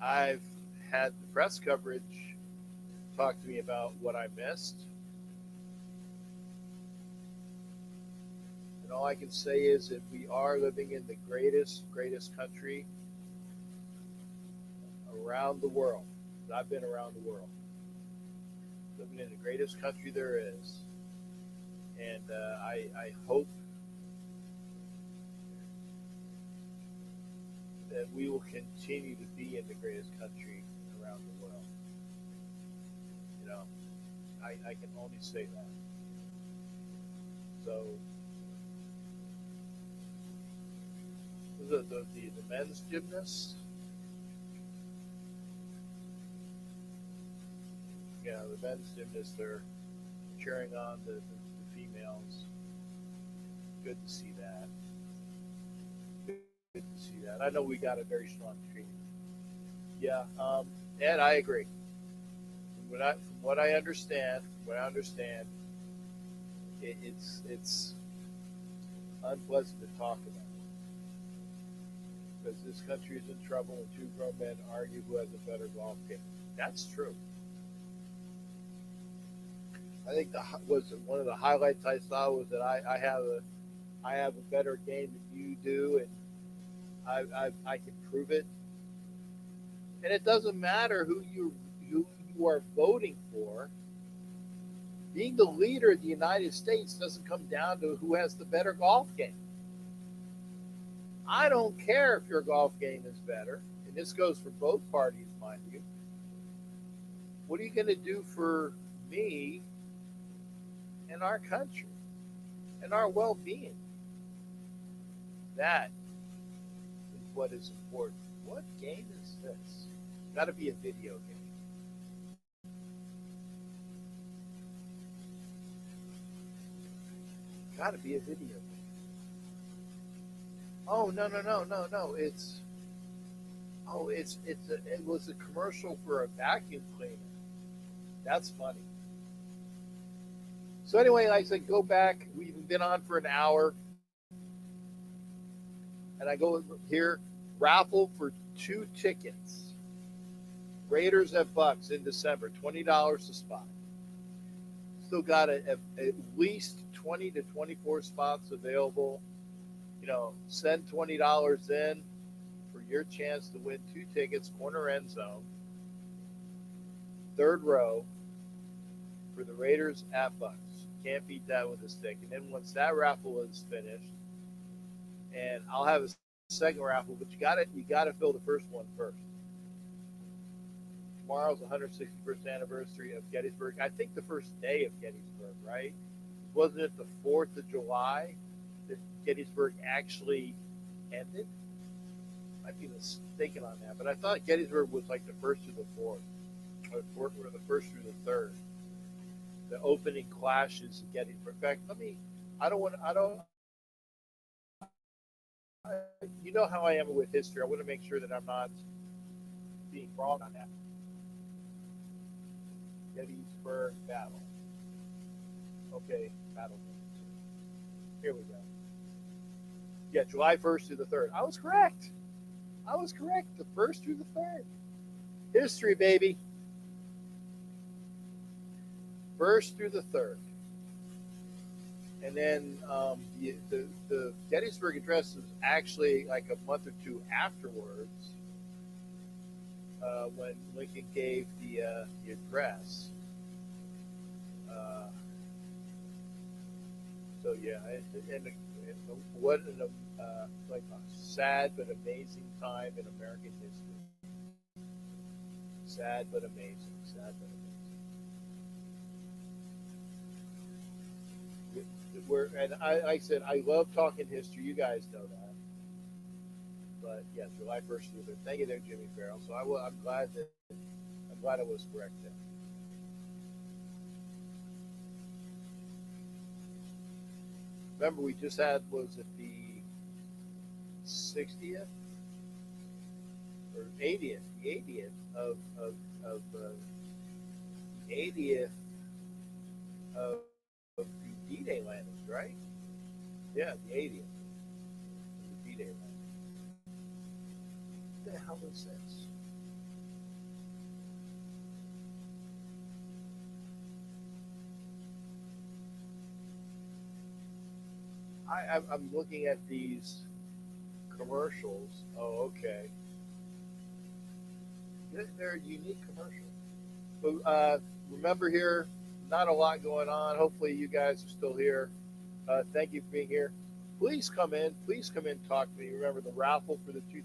I've had the press coverage talk to me about what I missed. And all I can say is that we are living in the greatest country around the world. I've been around the world. Living in the greatest country there is. And I hope that we will continue to be in the greatest country around the world. You know, I can only say that. So the men's gymnast, yeah, the men's gymnasts, they're cheering on the females. Good to see that. Good to see that. I know we got a very strong team. Yeah, and I agree. From what I understand, it's unpleasant to talk about because this country is in trouble and two grown men argue who has a better golf game. That's true. I think the was one of the highlights I saw was that I have a better game than you do, and I can prove it. And it doesn't matter who you are voting for. Being the leader of the United States doesn't come down to who has the better golf game. I don't care if your golf game is better, and this goes for both parties, mind you. What are you going to do for me and our country and our well-being? That is what is important. What game is this? Got to be a video game. Got to be a video game. Oh no! It was a commercial for a vacuum cleaner. That's funny. So anyway, like I said, go back. We've been on for an hour, and I go here raffle for 2 tickets. Raiders at Bucks in December, $20 a spot. Still got at least 20 to 24 spots available. You know, send $20 in for your chance to win 2 tickets, corner end zone, third row for the Raiders at Bucks. Can't beat that with a stick. And then once that raffle is finished, and I'll have a second raffle, but you gotta fill the first one first. Tomorrow's the 161st anniversary of Gettysburg. I think the first day of Gettysburg, right? Wasn't it the 4th of July that Gettysburg actually ended? Might be mistaken on that, but I thought Gettysburg was like the first through the fourth, or the first through the third. The opening clashes of Gettysburg. In fact, I don't. You know how I am with history. I want to make sure that I'm not being wrong on that. Gettysburg Battle. Okay, battle. Here we go. Yeah, July 1st through the 3rd. I was correct. The 1st through the 3rd. History, baby. 1st through the 3rd. And then the Gettysburg Address was actually like a month or two afterwards when Lincoln gave the address. Uh, so yeah, and what an like a sad but amazing time in American history. Sad but amazing. Sad but amazing. And like I said, I love talking history. You guys know that. But yeah, July 1st. Thank you there, Jimmy Farrell. So I'm glad I was correct there. Remember, we just had, was it the 60th or 80th? The 80th of the 80th of the D-Day landings, right? Yeah, the 80th of the D-Day landings. What the hell is this? I'm looking at these commercials. Oh, okay. They're a unique commercial. But remember here, not a lot going on. Hopefully, you guys are still here. Thank you for being here. Please come in. Please come in and talk to me. Remember, the raffle for the two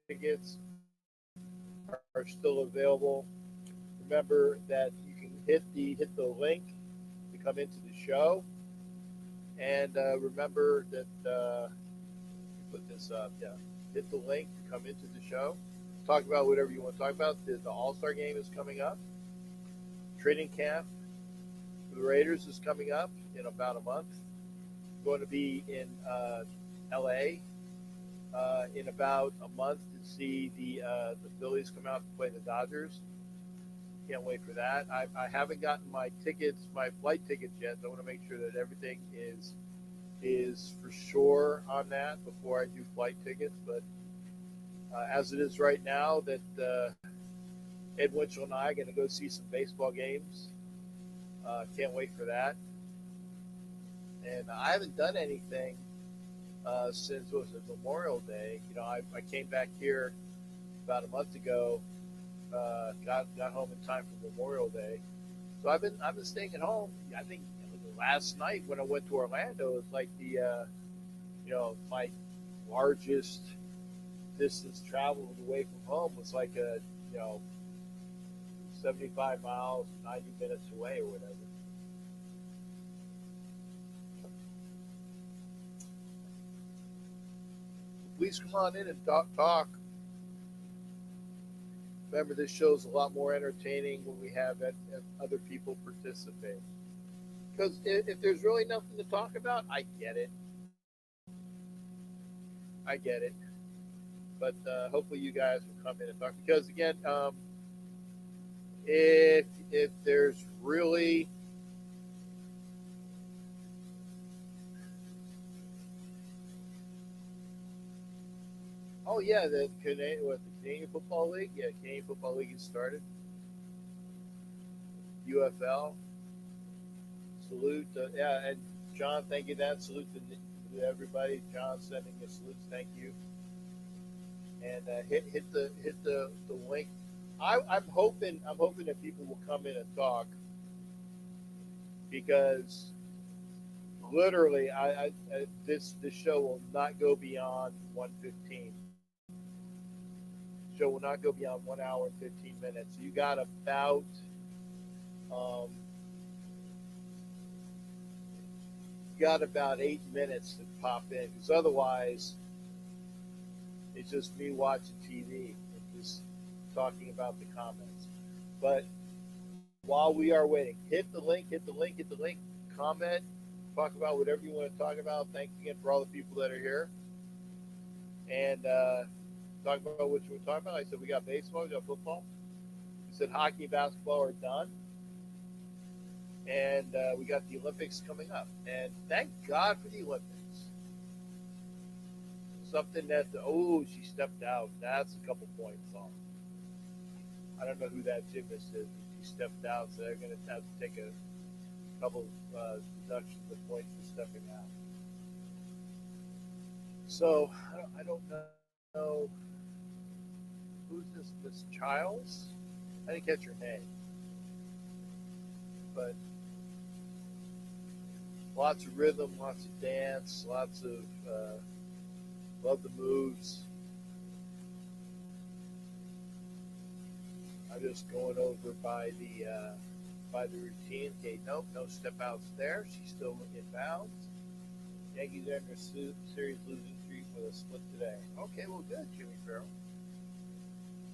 tickets are still available. Remember that you can hit the link to come into the show, and remember that put this up. Yeah, hit the link to come into the show. Talk about whatever you want to talk about. The All Star game is coming up. Training camp for the Raiders is coming up in about a month. I'm going to be in L.A. In about a month to see the Phillies come out to play the Dodgers. Can't wait for that. I haven't gotten my tickets, my flight tickets yet. So I want to make sure that everything is for sure on that before I do flight tickets. But as it is right now, that Ed Winchell and I are going to go see some baseball games. Can't wait for that. And I haven't done anything since what was it, Memorial Day. I came back here about a month ago. Got home in time for Memorial Day, so I've been staying at home. I think last night when I went to Orlando, it was like my largest distance traveled away from home was like a 75 miles, 90 minutes away or whatever. Please come on in and talk. Remember, this show's a lot more entertaining when we have other people participate. Because if there's really nothing to talk about, I get it. I get it. But hopefully, you guys will come in and talk. Because again, if there's really oh yeah, the Canadian Football League? Yeah, Canadian Football League has started. UFL. Salute. Yeah, and John, thank you. That salute to everybody. John sending you salutes. Thank you. And hit the link. I'm hoping that people will come in and talk because literally this show will not go beyond 1:15. Show will not go beyond 1 hour and 15 minutes. Um, you got about 8 minutes to pop in because otherwise it's just me watching TV and just talking about the comments. But while we are waiting, hit the link, comment, talk about whatever you want to talk about. Thanks again for all the people that are here. And talk about what you want to talk about. I said we got baseball, we got football. We said hockey, basketball are done. And we got the Olympics coming up. And thank God for the Olympics. Something that, she stepped out. That's a couple points off. I don't know who that gymnast is. She stepped out, so they're going to have to take a couple deductions of points for stepping out. So I don't know who's this Miss Childs. I didn't catch her name, but lots of rhythm, lots of dance, lots of love the moves. I'm just going over by the routine. Okay, nope, no step outs there. She's still in bounds. Yankees are in their series losing streak with a split today. Okay, well, good, Jimmy Farrell.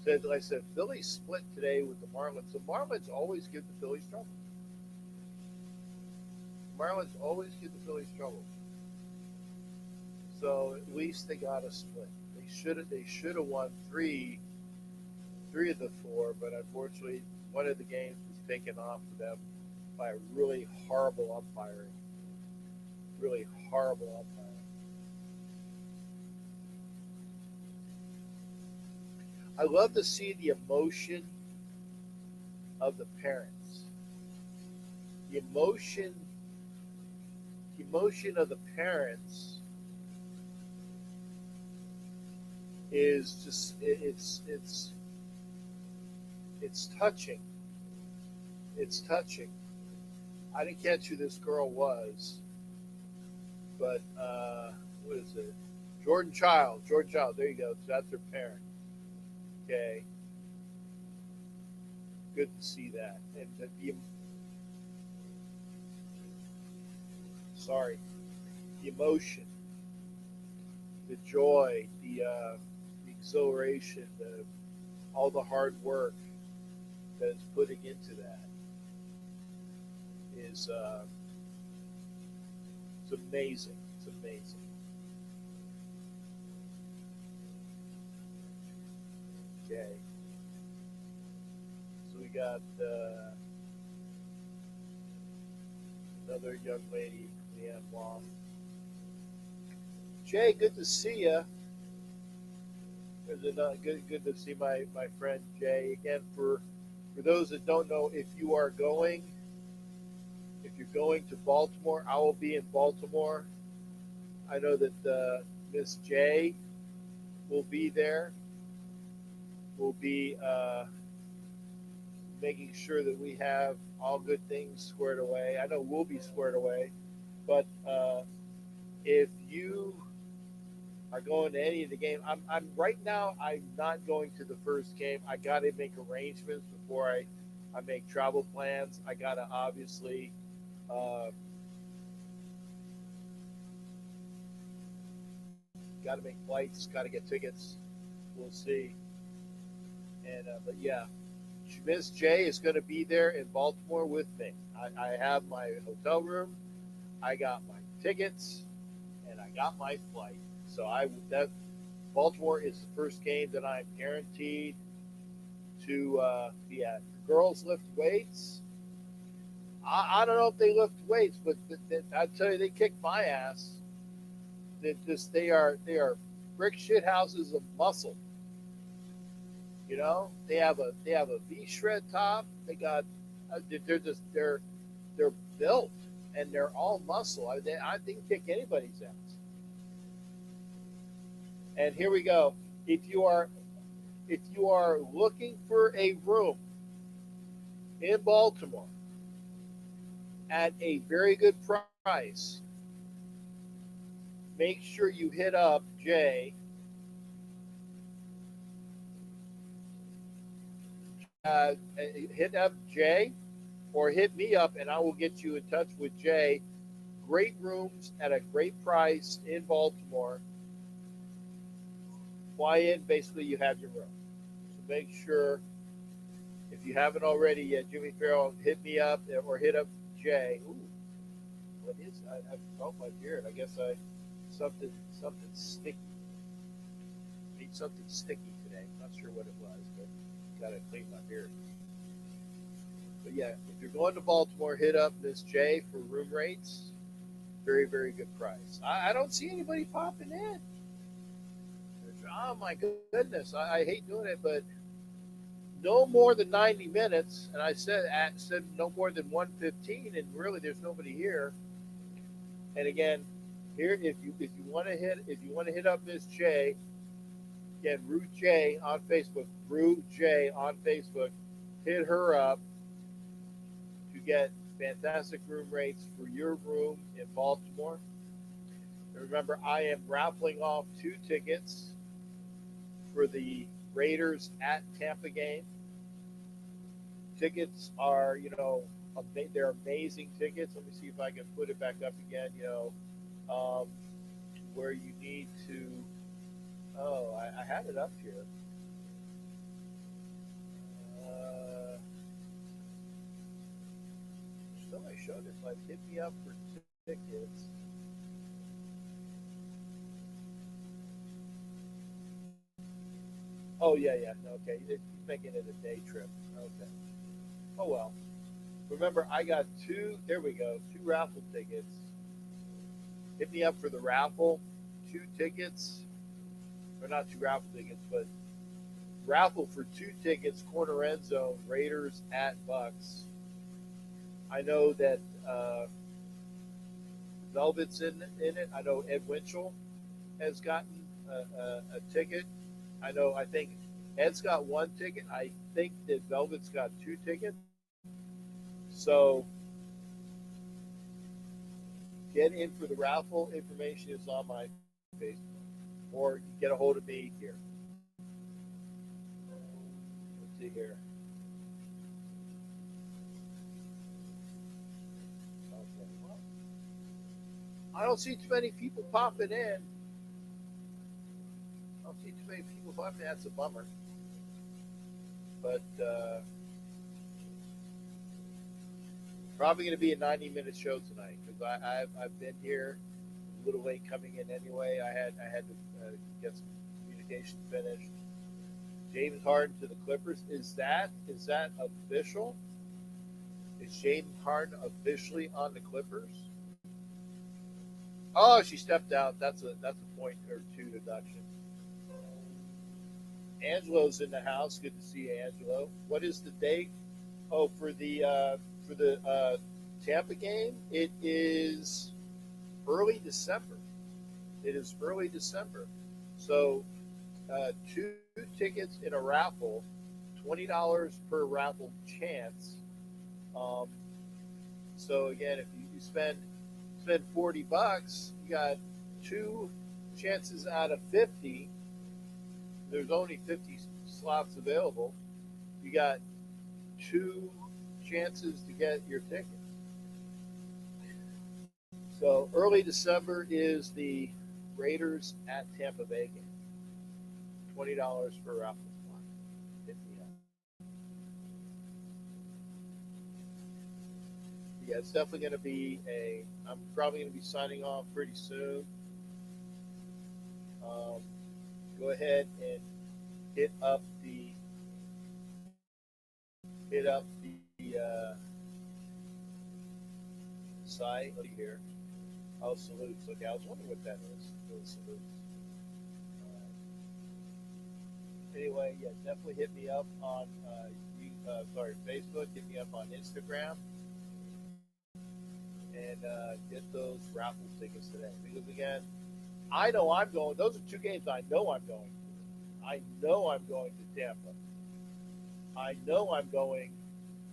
Said, like I said, Phillies split today with the Marlins. The Marlins always give the Phillies trouble. The Marlins always give the Phillies trouble. So at least they got a split. They should have won three of the four, but unfortunately one of the games was taken off of them by a really horrible umpiring. Really horrible umpiring. I love to see the emotion of the parents. The emotion of the parents is just it's touching. It's touching. I didn't catch who this girl was, but what is it? Jordan Child. Jordan Child. There you go. So that's her parent. Okay. Good to see that. And the emotion, the joy, the exhilaration, all the hard work that is putting into that is it's amazing. It's amazing. Okay. So we got another young lady, Leanne Wong. Jay, good to see you. Good to see my friend Jay again. For those that don't know, if you're going to Baltimore, I will be in Baltimore. I know that Miss J will be there. We'll be making sure that we have all good things squared away. I know we'll be squared away, but if you are going to any of the game, I'm right now. I'm not going to the first game. I got to make arrangements before I make travel plans. I got to obviously. Got to make flights. Got to get tickets. We'll see. And but yeah, Miss J is going to be there in Baltimore with me. I have my hotel room. I got my tickets, and I got my flight. So that Baltimore is the first game that I'm guaranteed to be at. The girls lift weights. I don't know if they lift weights, but I tell you, they kick my ass. They are brick shit houses of muscle. You know, they have a V shred top. They got they're built and they're all muscle. I think kick anybody's ass. And here we go. If you are looking for a room in Baltimore at a very good price, make sure you hit up Jay. Hit up Jay or hit me up and I will get you in touch with Jay. Great rooms at a great price in Baltimore. Fly in, basically you have your room. So make sure, if you haven't already yet, Jimmy Farrell, hit me up or hit up Jay. Ooh, what is? I felt my beard. I guess something sticky. Need something sticky today. Not sure what it was, but gotta clean my beard. But yeah, if you're going to Baltimore, hit up Miss J for room rates. Very, very good price. I don't see anybody popping in. Oh my goodness, I hate doing it, but no more than 90 minutes, and I said no more than 115, and really there's nobody here. And again, here if you want to hit up Miss J, again, Ruth J on Facebook, Ruth J on Facebook, hit her up to get fantastic room rates for your room in Baltimore. And remember, I am raffling off 2 tickets for the Raiders at Tampa game. Tickets are, they're amazing tickets. Let me see if I can put it back up again. Um, where you need to. Oh, I had it up here. Somebody showed it. Like, hit me up for tickets. Oh yeah. Okay, he's making it a day trip. Okay. Oh well. Remember, I got two. There we go. 2 raffle tickets. Hit me up for the raffle. 2 tickets, or not 2 raffle tickets, but raffle for 2 tickets. Corner end zone. Raiders at Bucks. I know that Velvet's in it. I know Ed Winchell has gotten a ticket. I know. I think Ed's got 1 ticket. I think that Velvet's got 2 tickets. So get in for the raffle. Information is on my Facebook, or you get a hold of me here. Let's see here. Okay. Well, I don't see too many people popping in. I don't see too many people popping in. That's a bummer. But probably going to be a 90-minute show tonight because I've been here a little late coming in anyway. I had to get some communication finished. James Harden to the Clippers. Is that official? Is James Harden officially on the Clippers? Oh, she stepped out. That's a point or two deduction. Angelo's in the house. Good to see Angelo. What is the date? Oh, for the Tampa game, it is early December. It is early December. So 2 tickets in a raffle, $20 per raffle chance. Um, so again, if you spend $40, you got 2 chances out of 50. There's only 50 slots available. You got 2 chances to get your ticket. So early December is the Raiders at Tampa Bay game. $20 per raffle slot. Yeah, it's definitely going to be a. I'm probably going to be signing off pretty soon. Um, Go ahead and hit up the hit up the site. Look here. Oh, salutes. Okay, I was wondering what that is. Those salutes. Anyway, yeah, definitely hit me up on Facebook. Hit me up on Instagram, and get those raffle tickets today. Because again, I know I'm going. Those are 2 games I know I'm going to. I know I'm going to Tampa. I know I'm going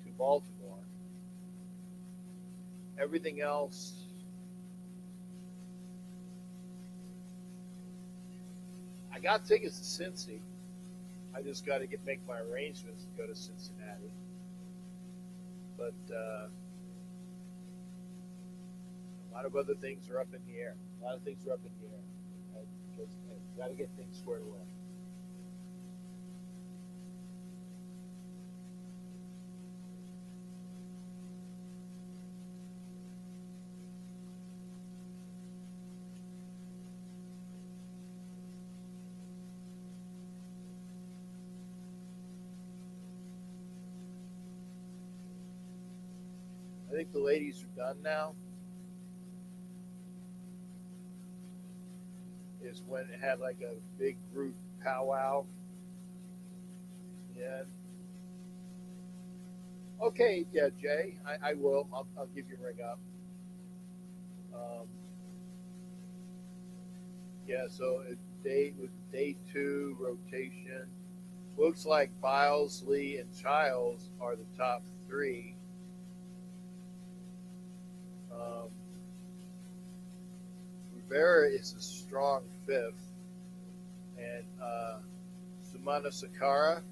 to Baltimore. Everything else, I got tickets to Cincy. I just got to make my arrangements to go to Cincinnati. But a lot of other things are up in the air. A lot of things are up in the air. I just got to get things squared away. I think the ladies are done now. Is when it had like a big group powwow. Yeah. Okay, yeah, Jay, I will. I'll give you a ring up. Um, yeah, so day with day two rotation, looks like Biles, Lee, and Childs are the top three. Um, Rivera is a strong fifth, and Sumana Sakara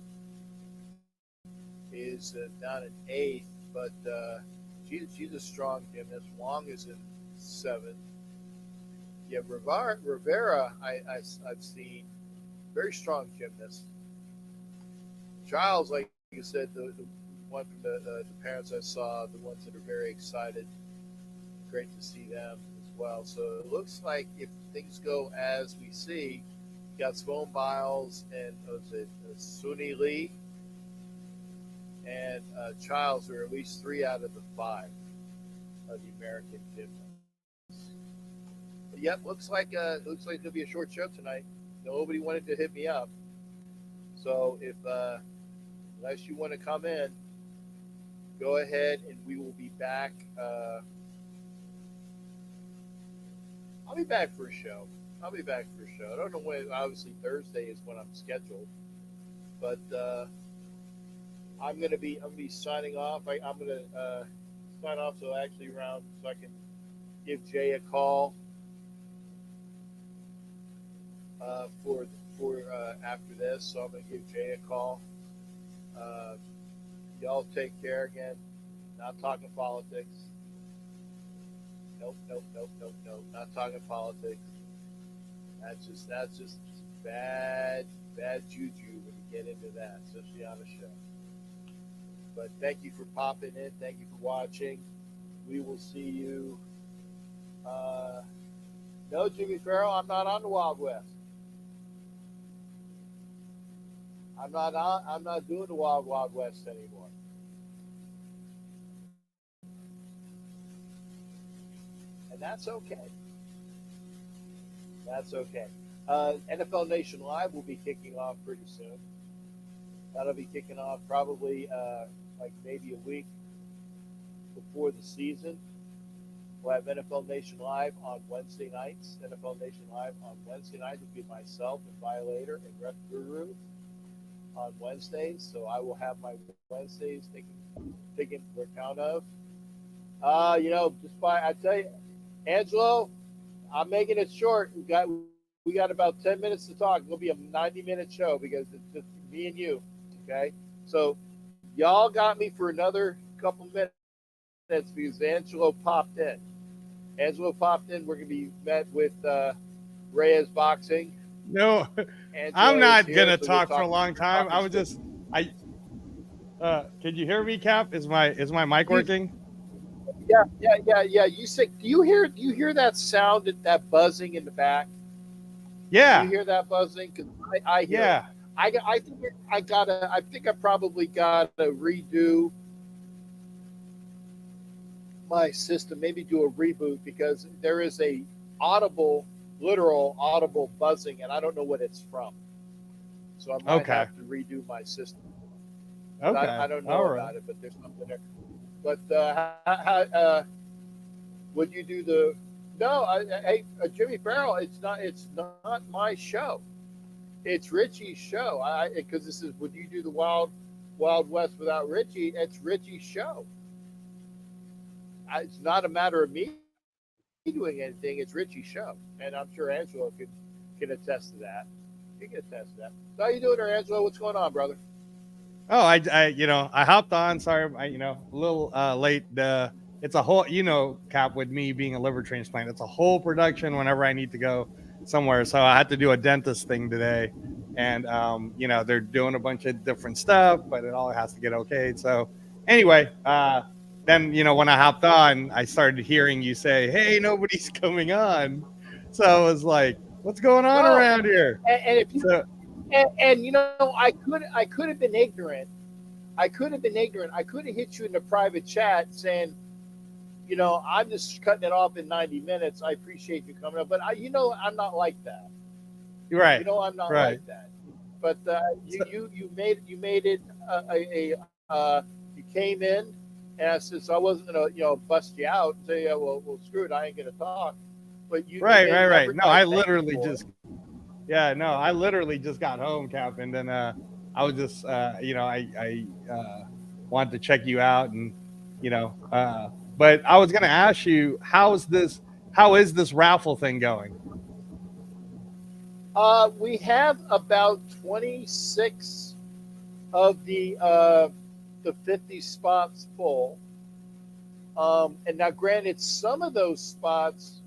is down at eighth, but she's a strong gymnast. Wong is in seventh. Yeah, Rivera, I've seen very strong gymnast. Giles, like you said, the one from the parents I saw, the ones that are very excited, great to see them as well. So it looks like if things go as we see, you got Simone Biles and was it Suni Lee and Childs are at least three out of the five of the American gymnasts. But yep, looks like it'll be a short show tonight. Nobody wanted to hit me up, so if unless you want to come in, go ahead and we will be back. I'll be back for a show. I'll be back for a show. I don't know when. Obviously, Thursday is when I'm scheduled, but I'm gonna be signing off. I'm gonna sign off so actually around so I can give Jay a call for after this. So I'm gonna give Jay a call. Uh, y'all take care again. Not talking politics. Nope, nope, nope, nope, nope. Not talking politics. That's just bad juju when you get into that, especially on a show. But thank you for popping in. Thank you for watching. We will see you. Uh, no, Jimmy Farrell, I'm not on the Wild West. I'm not on. I'm not doing the Wild West anymore, and that's okay. That's okay. NFL Nation Live will be kicking off pretty soon. That'll be kicking off probably like maybe a week before the season. We'll have NFL Nation Live on Wednesday nights. NFL Nation Live on Wednesday nights will be myself and Violator and Ref Guru on Wednesdays. So I will have my Wednesdays taken account of. Just by I tell you, Angelo, I'm making it short. We got about 10 minutes to talk. It'll be a 90-minute show because it's just me and you. Okay, so y'all got me for another couple minutes because Angelo popped in. Angelo popped in. We're gonna be met with Reyes Boxing. No, I'm Angelo is not here, gonna so we'll talk for talk. a long time. I was just I can you hear me, Cap? Is my mic You, working? yeah. You say, do you hear that sound, that buzzing in the back? Do you Yeah, hear that buzzing? Because I hear it. yeah. I think I probably gotta redo my system. Maybe do a reboot because there is a audible, literal audible buzzing, and I don't know what it's from. So I might Okay. have to redo my system. I Okay. don't All know right. about it, but there's something there. But would you do the? No, hey, Jimmy Farrell. It's not my show. It's Richie's show. I because this is would you do the Wild West without Richie? It's Richie's show. It's not a matter of me doing anything. It's Richie's show, and I'm sure Angelo can attest to that. He can attest to that. So how you doing there, Angelo? What's going on, brother? Oh, I hopped on. Sorry, a little late. It's a whole, Cap, with me being a liver transplant, it's a whole production whenever I need to go somewhere. So I had to do a dentist thing today, and they're doing a bunch of different stuff, but it all has to get okayed. So anyway, then when I hopped on, I started hearing you say, "Hey, nobody's coming on," so I was like, "What's going on Well, around here?" and if you So I could have been ignorant. I could have been ignorant. I could have hit you in the private chat saying, I'm just cutting it off in 90 minutes. I appreciate you coming up, but I'm not like that. right, I'm not right. like that. But So, you made it a You came in, and I said, so I wasn't gonna, bust you out and say, yeah, well, screw it, I ain't gonna talk. But you Right, made right, an right. effort. No, I I thank you literally for it. just, yeah, no, I literally just got home, Cap, and then I was just, I wanted to check you out, and you know, but I was gonna ask you, how is this raffle thing going? We have about 26 of the 50 spots full. And now, granted, some of those spots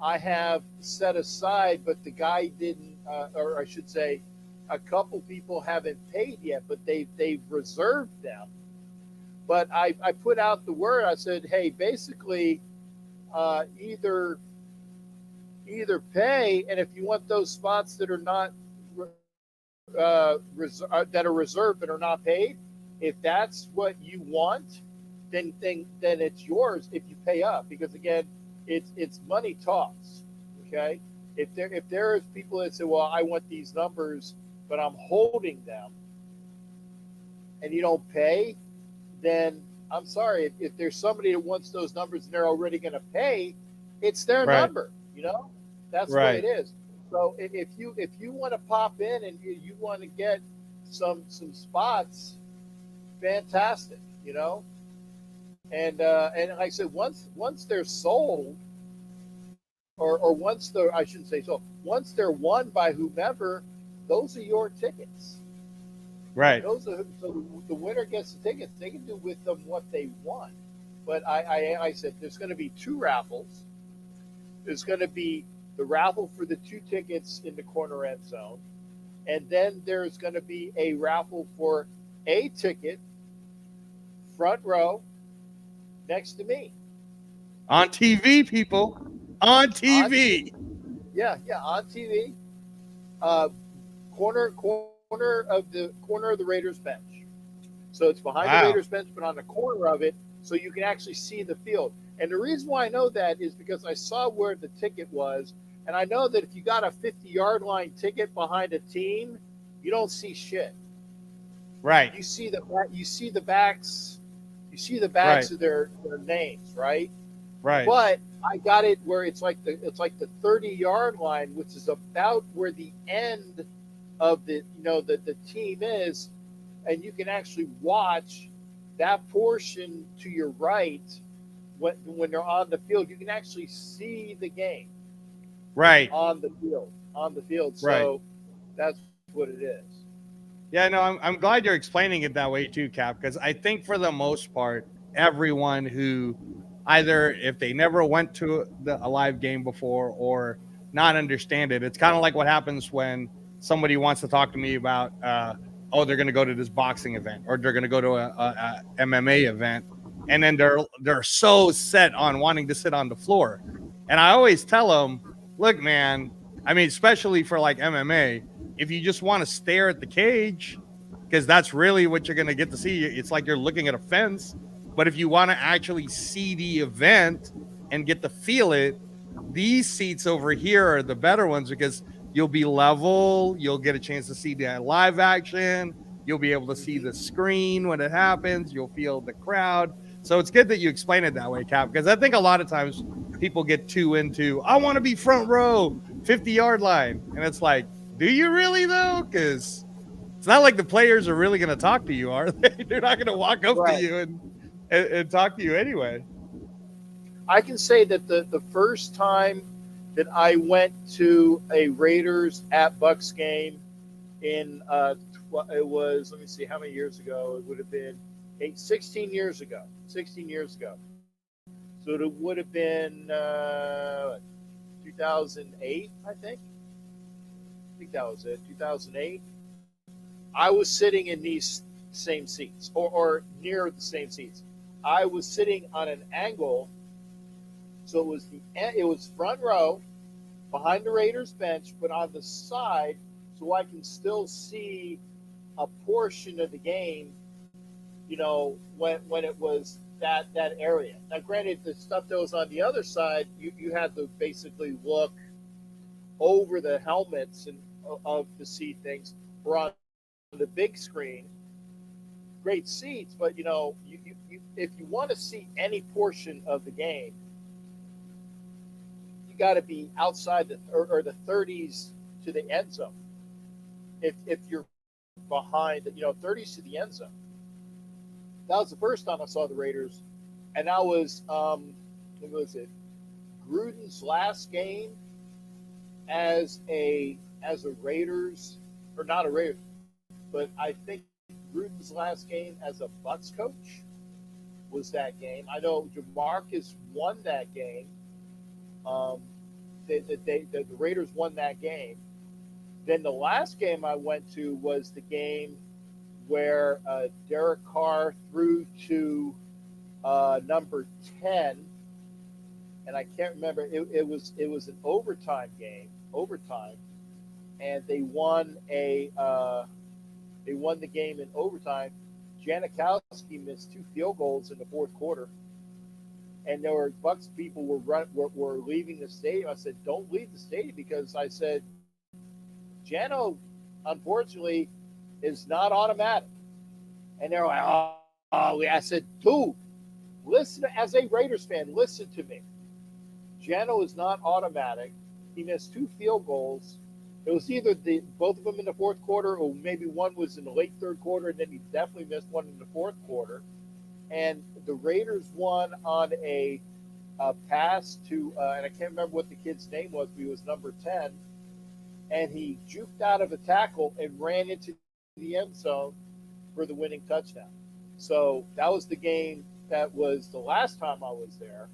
I have set aside, but the guy didn't, or I should say, a couple people haven't paid yet, but they've reserved them. But I put out the word. I said, hey, basically, either pay, and if you want those spots that are not that are reserved that are not paid, if that's what you want, then it's yours if you pay up. Because again, it's money talks. Okay, if there is people that say, well, I want these numbers, but I'm holding them, and you don't pay, then I'm sorry. If there's somebody that wants those numbers and they're already going to pay, it's their Right, number. That's the way right, it is. So if you want to pop in and you want to get some spots, fantastic. And like I said, once they're sold, or once they're, I shouldn't say sold, once they're won by whomever, those are your tickets. right, So the winner gets the tickets. They can do with them what they want. But I said there's going to be two raffles. There's going to be the raffle for the two tickets in the corner end zone, and then there's going to be a raffle for a ticket front row next to me on TV, people, on on TV. yeah, on TV, uh, corner of the Raiders bench. So it's behind the Wow, Raiders bench, but on the corner of it, so you can actually see the field. And the reason why I know that is because I saw where the ticket was, and I know that if you got a 50-yard line ticket behind a team, you don't see shit. right, You see the backs, right, of their names, right? right, But I got it where it's like the 30-yard line, which is about where the end of the team is, and you can actually watch that portion to your right when they're on the field. You can actually see the game right, on the field. right. So that's what it is. Yeah, no, I'm glad you're explaining it that way too, Cap, because I think for the most part, everyone who either if they never went to a live game before or not understand it, it's kind of like what happens when somebody wants to talk to me about, oh, they're going to go to this boxing event or they're going to go to a MMA event, and then they're so set on wanting to sit on the floor, and I always tell them, look, man, I mean, especially for like MMA, if you just want to stare at the cage, because that's really what you're going to get to see, it's like you're looking at a fence. But if you want to actually see the event and get to feel it, these seats over here are the better ones because you'll be level, you'll get a chance to see the live action, you'll be able to see the Mm-hmm. screen when it happens, you'll feel the crowd. So it's good that you explain it that way, Cap, because I think a lot of times people get too into, I want to be front row, 50-yard line. And it's like, do you really though? Because it's not like the players are really going to talk to you, are they? They're not going to walk up to Right. you and talk to you anyway. I can say that the first time that I went to a Raiders at Bucks game in it was, let me see how many years ago. It would have been 16 years ago. 16 years ago. So it would have been 2008, I think. I think that was it. 2008. I was sitting in these same seats, or near the same seats. I was sitting on an angle, so it was front row behind the Raiders bench, but on the side, so I can still see a portion of the game. When it was that area. Now, granted, the stuff that was on the other side, you had to basically look over the helmets and of to see things. Or on the big screen, great seats, but if you want to see any portion of the game, you got to be outside or the 30s to the end zone. If you're behind, 30s to the end zone. That was the first time I saw the Raiders, and that was what was it? Gruden's last game as a Raiders, or not a Raiders, but I think Gruden's last game as a Bucs coach was that game. I know Jamarcus won that game. The Raiders won that game. Then the last game I went to was the game where Derek Carr threw to number 10, and I can't remember. It was an overtime game, and they won the game in overtime. Janikowski missed 2 field goals in the fourth quarter, and there were Bucs people were leaving the stadium. I said, "Don't leave the stadium," because I said, Jano, unfortunately, is not automatic. And they're like, "Oh." I said, "Dude, listen, as a Raiders fan, listen to me. Jano is not automatic. He missed 2 field goals. It was either both of them in the fourth quarter, or maybe one was in the late third quarter, and then he definitely missed one in the fourth quarter. And the Raiders won on a pass to, and I can't remember what the kid's name was, but he was number 10. And he juked out of a tackle and ran into the end zone for the winning touchdown. So that was the game that was the last time I was there.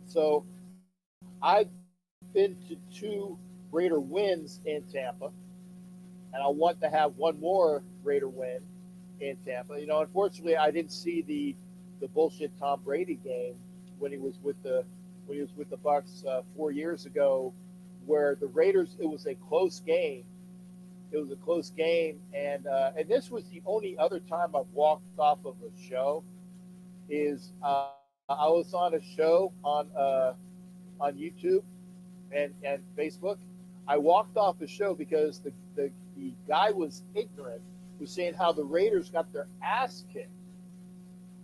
So I've been to 2 Raider wins in Tampa, and I want to have one more Raider win in Tampa. Unfortunately, I didn't see the bullshit Tom Brady game when he was with the Bucs 4 years ago, where the Raiders, it was a close game. And this was the only other time I've walked off of a show. Is I was on a show on YouTube and Facebook. I walked off the show because the guy was ignorant, was saying how the Raiders got their ass kicked.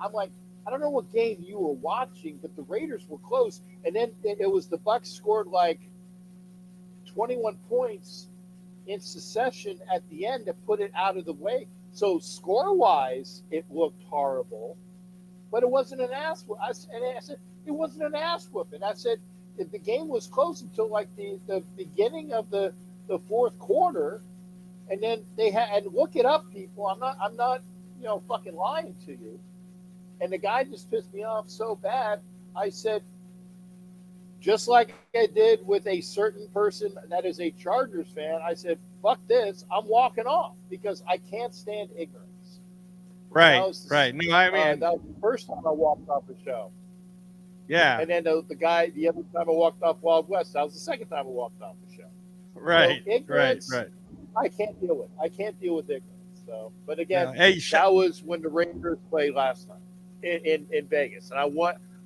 I'm like, I don't know what game you were watching, but the Raiders were close. And then it was the Bucs scored like 21 points in succession at the end to put it out of the way. So score-wise, it looked horrible, but it wasn't an ass whooping. I said, it wasn't an ass whooping. I said, the game was close until like the beginning of the fourth quarter, and then they had, and look it up, people. I'm not fucking lying to you. And the guy just pissed me off so bad. I said, just like I did with a certain person that is a Chargers fan, I said, fuck this, I'm walking off because I can't stand ignorance. Right. No, I mean, that was the first time I walked off the show. Yeah. And then the other time I walked off Wild West, that was the second time I walked off the show. Right. So ignorance, Right. I can't deal with. I can't deal with ignorance. So, but again, that was when the Raiders played last time in Vegas, and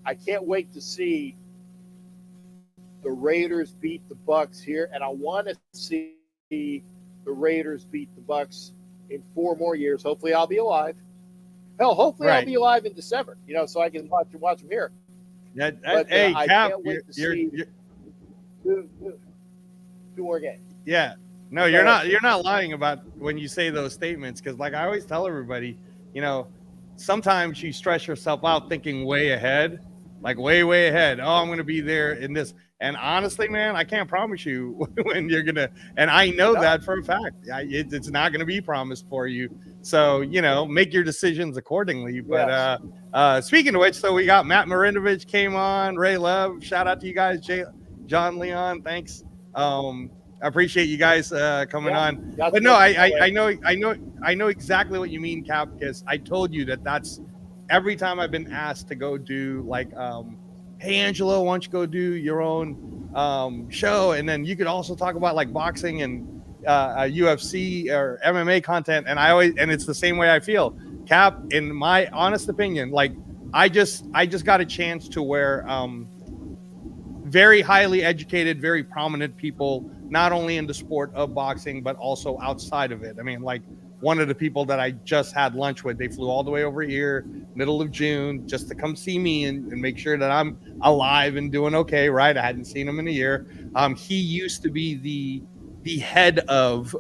I can't wait to see the Raiders beat the Bucs here, and I want to see the Raiders beat the Bucs in 4 more years. Hopefully, I'll be alive. Hell, hopefully I'll be alive in December. So I can watch them here. But, I Cap, can't wait to see 2 more games. Yeah. No, you're not lying about when you say those statements, because like I always tell everybody, sometimes you stress yourself out thinking way ahead, like way ahead. Oh, I'm going to be there in this. And honestly, man, I can't promise you when you're going to, and I know that for a fact. It's not going to be promised for you. So, make your decisions accordingly. But speaking of which, so we got Matt Marinovich came on, Ray Love. Shout out to you guys, John Leon. Thanks. I appreciate you guys coming on. But no, I know exactly what you mean, Cap, because I told you that's every time I've been asked to go do like, hey, Angelo, why don't you go do your own show? And then you could also talk about like boxing and UFC or MMA content. And and it's the same way I feel. Cap, in my honest opinion, like I just got a chance to where very highly educated, very prominent people, not only in the sport of boxing, but also outside of it. I mean, like one of the people that I just had lunch with. They flew all the way over here, middle of June, just to come see me and make sure that I'm alive and doing okay. Right? I hadn't seen him in a year. He used to be the head of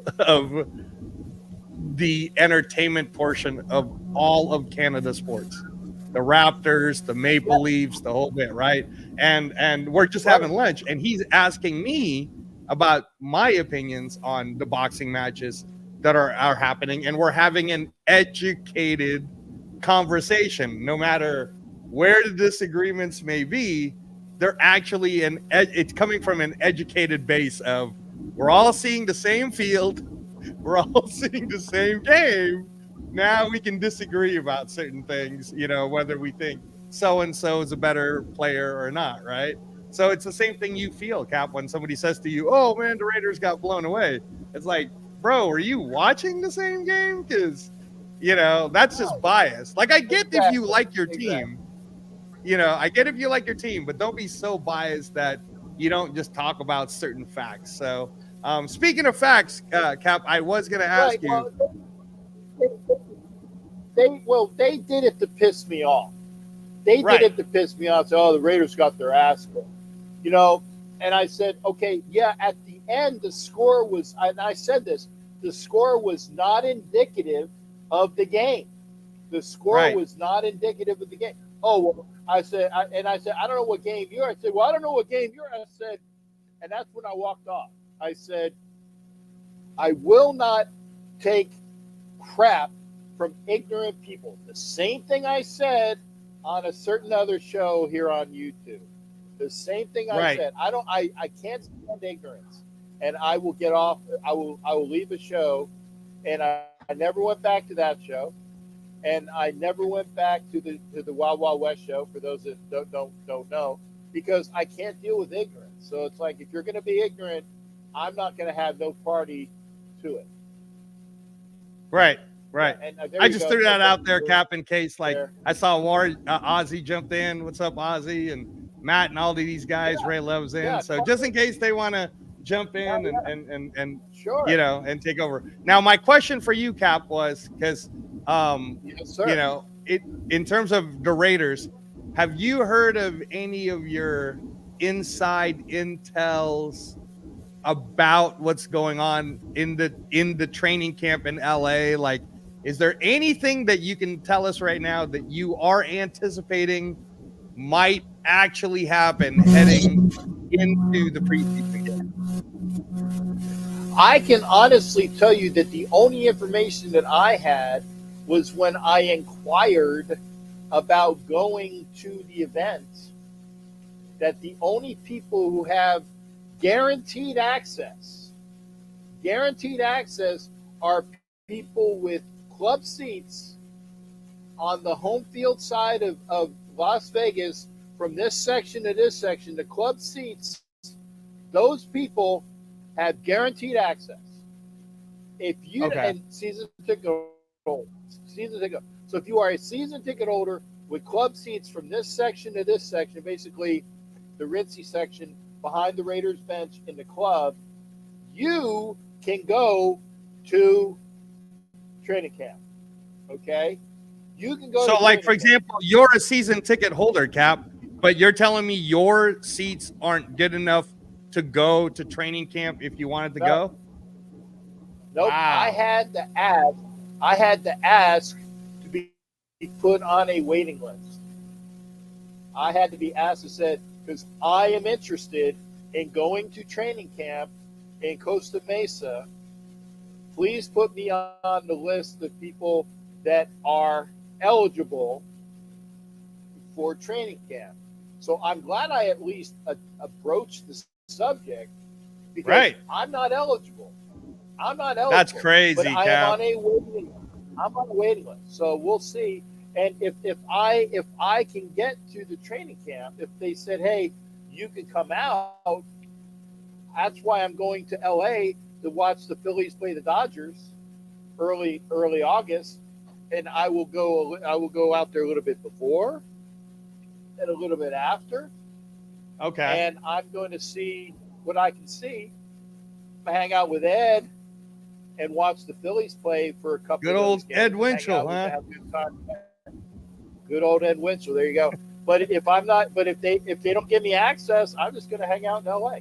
the entertainment portion of all of Canada sports, the Raptors, the Maple Leafs, the whole bit, right? And we're just having lunch, and he's asking me about my opinions on the boxing matches that are happening, and we're having an educated conversation. No matter where the disagreements may be, they're actually it's coming from an educated base of we're all seeing the same field, we're all seeing the same game. Now we can disagree about certain things, whether we think so and so is a better player or not, right? So it's the same thing you feel, Cap, when somebody says to you, "Oh man, the Raiders got blown away." It's like, bro, are you watching the same game? Because that's just bias. Like, I get if you like your team, I get if you like your team, but don't be so biased that you don't just talk about certain facts. So, speaking of facts, Cap, I was going to ask you. They did it to piss me off. They did it to piss me off. So, the Raiders got their ass kicked. And I said, okay, yeah, at the end, the score was, and I said this, the score was not indicative of the game. The score was not indicative of the game. Oh, well, I said, I don't know what game you're. I said, well, I don't know what game you're. I said, and that's when I walked off. I said, I will not take crap from ignorant people. The same thing I said on a certain other show here on YouTube. The same thing I said. I can't stand ignorance, and I will get off. I will leave a show, and I never went back to that show. And I never went back to the Wild Wild West show, for those that don't know, because I can't deal with ignorance. So it's like, if you're going to be ignorant, I'm not going to have no party to it. Right. And I just threw that out there, Cap, in case, like, I saw Ozzy jumped in. What's up, Ozzy? And Matt and all these guys. Ray Love's in. So just in case they want to jump in and sure, and take over. Now, my question for you, Cap, was because yes, sir. In terms of the Raiders, have you heard of any of your inside intels about what's going on in the training camp in LA? Like, is there anything that you can tell us right now that you are anticipating might actually happen heading into the preseason game? I can honestly tell you that the only information that I had was when I inquired about going to the event, that the only people who have guaranteed access are people with club seats on the home field side of Las Vegas, from this section to this section. The club seats, those people have guaranteed access. If you and season ticket holder. So if you are a season ticket holder with club seats from this section to this section, basically the ritzy section behind the Raiders bench in the club, you can go to training camp. Okay? You can go. So, like, for example, you're a season ticket holder, Cap, but you're telling me your seats aren't good enough to go to training camp if you wanted to go? Nope. Wow. I had to ask to be put on a waiting list. I had to be asked, and said, because I am interested in going to training camp in Costa Mesa. Please put me on the list of people that are eligible for training camp. So I'm glad I at least broached the subject, because I'm not eligible. That's crazy, but I am on a waiting list. I'm on a waiting list. So we'll see. And if I can get to the training camp, if they said, hey, you can come out, that's why I'm going to LA to watch the Phillies play the Dodgers early August. And I will go out there a little bit before and a little bit after. Okay. And I'm going to see what I can see. I hang out with Ed and watch the Phillies play for a couple Good of old those games. Ed Hang Winchell, out with huh? them, have a good time. Good old Ed Winchell. There you go. But if they don't give me access, I'm just going to hang out in LA.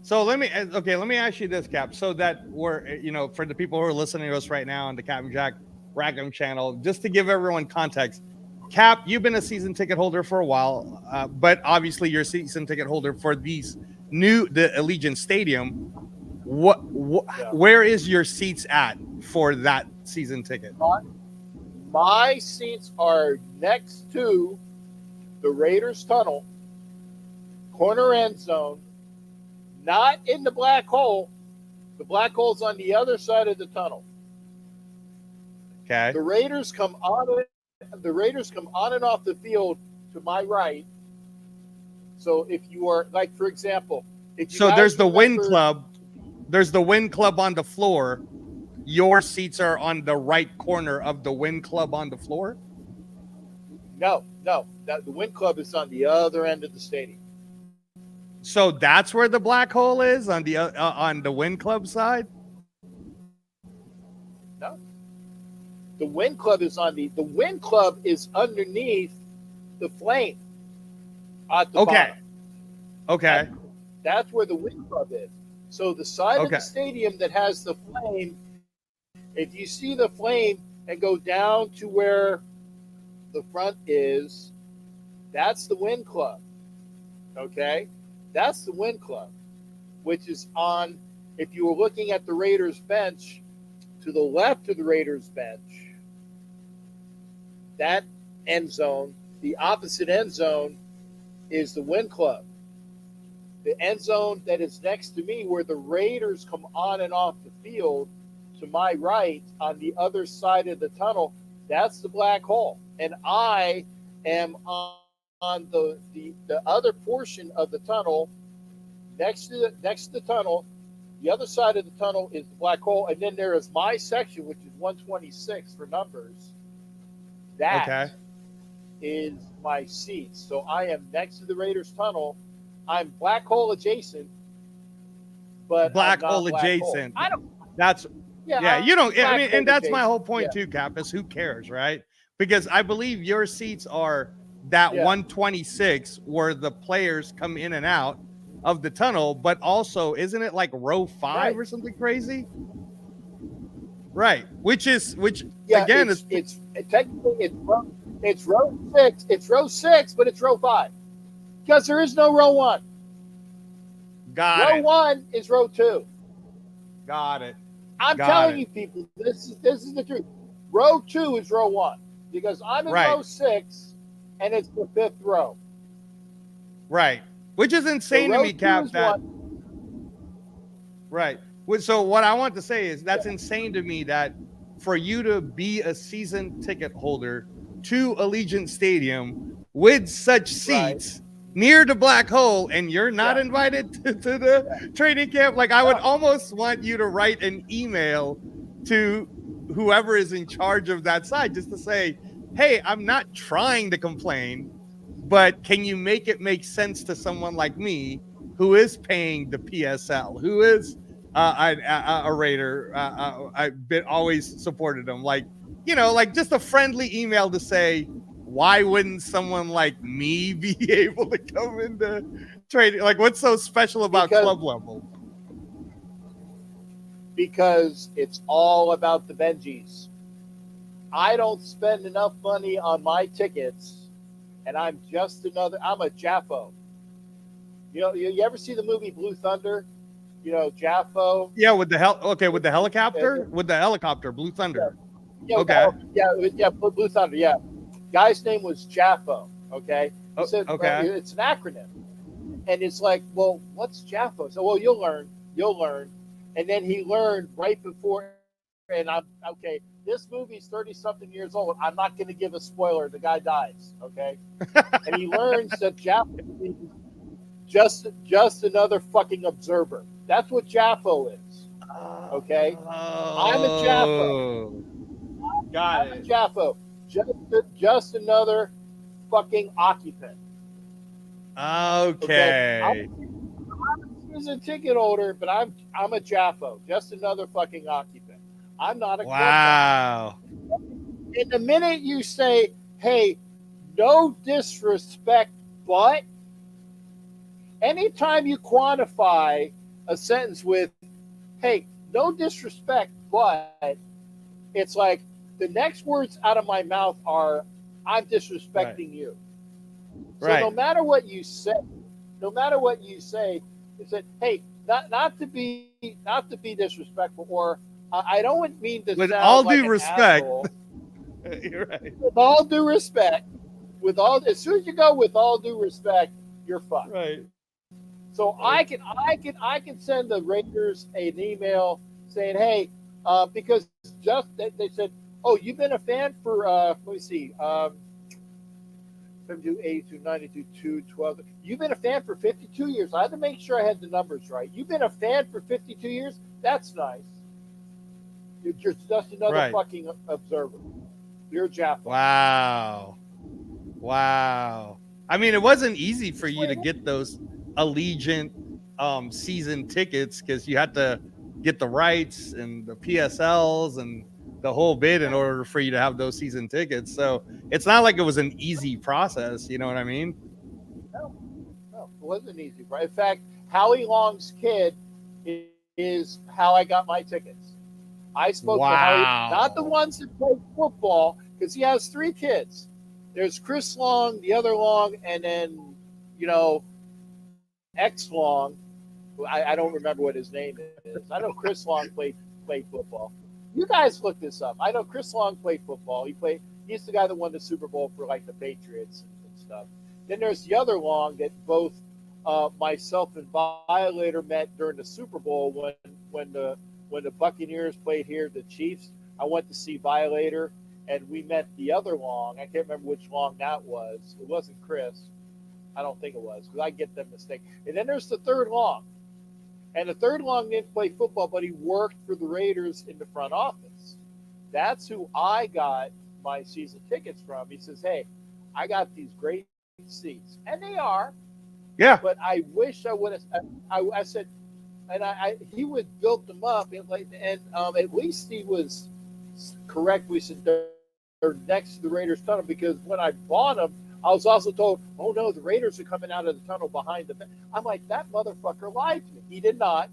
So let me ask you this, Cap. So that we're, for the people who are listening to us right now on the Captain Jack Rackham channel, just to give everyone context, Cap, you've been a season ticket holder for a while, but obviously you're a season ticket holder for the Allegiant Stadium. Yeah. Where is your seats at for that season ticket? My seats are next to the Raiders tunnel, corner end zone, not in the black hole. The black hole's on the other side of the tunnel. Okay. The Raiders come on and off the field to my right. So if you are, like, for example, there's the Win Club. There's the Win Club on the floor. Your seats are on the right corner of the Win Club on the floor? No. The Win Club is on the other end of the stadium. So that's where the black hole is, on the Win Club side? No. The Win Club is the Win Club is underneath the flame at the bottom. Okay. That's where the Win Club is. So the side of the stadium that has the flame, if you see the flame and go down to where the front is, that's the Win Club. Okay? That's the Win Club, which is on, if you were looking at the Raiders bench, to the left of the Raiders bench, that end zone, the opposite end zone, is the Win Club. The end zone that is next to me, where the Raiders come on and off the field, to my right, on the other side of the tunnel, that's the black hole. And I am on the other portion of the tunnel, next to the tunnel. The other side of the tunnel is the black hole, and then there is my section, which is 126 for numbers. That is my seat. So I am next to the Raiders tunnel. I'm black hole adjacent, but black hole adjacent. I don't. That's you don't. I mean, and that's my whole point too, Cap. Is who cares, right? Because I believe your seats are that 126 where the players come in and out of the tunnel, but also isn't it like row 5 or something crazy? Right. Which again it's technically it's row 6. It's row 6, but it's row 5 because there is no row 1. Row 1 is row 2. Got it. I'm telling you, people, this is the truth. Row 2 is row 1 because I'm in row 6, and it's the 5th row. Right. Which is insane to me, Cap. Right. So what I want to say is that's insane to me that for you to be a season ticket holder to Allegiant Stadium with such seats near the black hole, and you're not invited to the training camp. Like, I would almost want you to write an email to whoever is in charge of that side just to say, hey, I'm not trying to complain, but can you make it make sense to someone like me who is paying the PSL, who is a Raider? I've been always supported them. Like, like just a friendly email to say, why wouldn't someone like me be able to come into trading? Like, what's so special about club level? Because it's all about the Benjis. I don't spend enough money on my tickets, and I'm a Jaffo. You ever see the movie Blue Thunder? Jaffo. Yeah, with the helicopter? With the helicopter, Blue Thunder. Blue Thunder, yeah. Guy's name was Jaffo, okay? It's an acronym. And it's like, well, what's Jaffo? So, well, you'll learn. And then he learned right before, and this movie's 30-something years old. I'm not going to give a spoiler. The guy dies, okay? And he learns that Jaffo means just another fucking observer. That's what Jaffo is, okay? I'm a Jaffo. Got it. I'm a Jaffo. Just another fucking occupant. Okay. I'm a season ticket holder, but I'm a Jaffo, just another fucking occupant. I'm not a club member. Wow. And the minute you say, "Hey, no disrespect, but," anytime you quantify a sentence with, "Hey, no disrespect, but," it's like the next words out of my mouth are, "I'm disrespecting you." So Right. no matter what you say, you said, "Hey, not to be disrespectful," or I don't mean to With sound all like due an respect. asshole. You're right. With all due respect, as soon as you go with all due respect, you're fucked. Right. So I can send the Raiders an email saying, "Hey," because just they said, "Oh, you've been a fan for let me see, 72, 82, 92, 2, 12. You've been a fan for 52 years. I had to make sure I had the numbers right. You've been a fan for 52 years? That's nice. You're just another fucking observer. You're a Jaffa." Wow. I mean, it wasn't easy for you to get those Allegiant season tickets because you had to get the rights and the PSLs and the whole bit in order for you to have those season tickets. So it's not like it was an easy process. You know what I mean? No, it wasn't easy. Right? In fact, Howie Long's kid is how I got my tickets. I spoke to Howie, not the ones that play football, because he has 3 kids. There's Chris Long, the other Long, and then, X Long. I don't remember what his name is. I know Chris Long played football. You guys look this up. I know Chris Long played football. He's the guy that won the Super Bowl for like the Patriots and stuff. Then there's the other Long that both myself and Violator met during the Super Bowl when the Buccaneers played here, the Chiefs. I went to see Violator, and we met the other Long. I can't remember which Long that was. It wasn't Chris. I don't think it was, because I get them mistaken. And then there's the third Long. And the third Long didn't play football, but he worked for the Raiders in the front office. That's who I got my season tickets from. He says, "Hey, I got these great seats." And they are. Yeah. But I wish I would have. I said, and he would build them up, and at least he was correct. We said they're next to the Raiders tunnel, because when I bought them, I was also told, "Oh no, the Raiders are coming out of the tunnel behind the." I'm like, that motherfucker lied to me. He did not.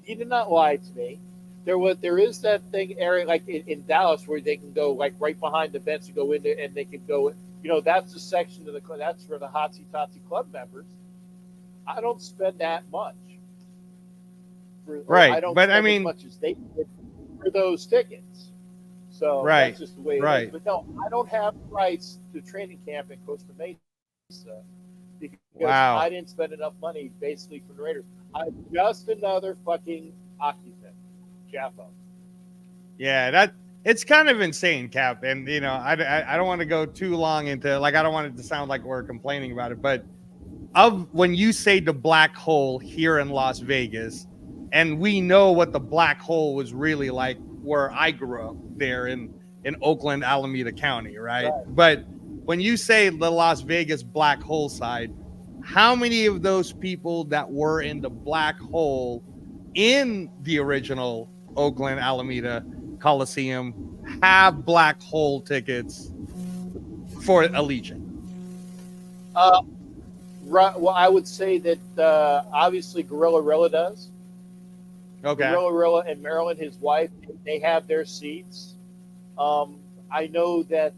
He did not lie to me. There is that thing area like in Dallas where they can go like right behind the bench and go in there, and they can go. That's the section of that's for the Hotsy Totsy Club members. I don't spend that much. Right, I don't but spend I mean, as much as they did for those tickets. So that's just the way it is. But no, I don't have rights to training camp in Costa Mesa because I didn't spend enough money basically for the Raiders. I'm just another fucking occupant, Jaffo. Yeah, it's kind of insane, Cap. And I don't want to go too long into I don't want it to sound like we're complaining about it, but when you say the black hole here in Las Vegas, and we know what the black hole was really like where I grew up there in Oakland, Alameda County, right? But when you say the Las Vegas black hole side, how many of those people that were in the black hole in the original Oakland, Alameda Coliseum have black hole tickets for Allegiant? Well, I would say that obviously Gorilla does. Okay. Gorilla and Marilyn, his wife, they have their seats. I know that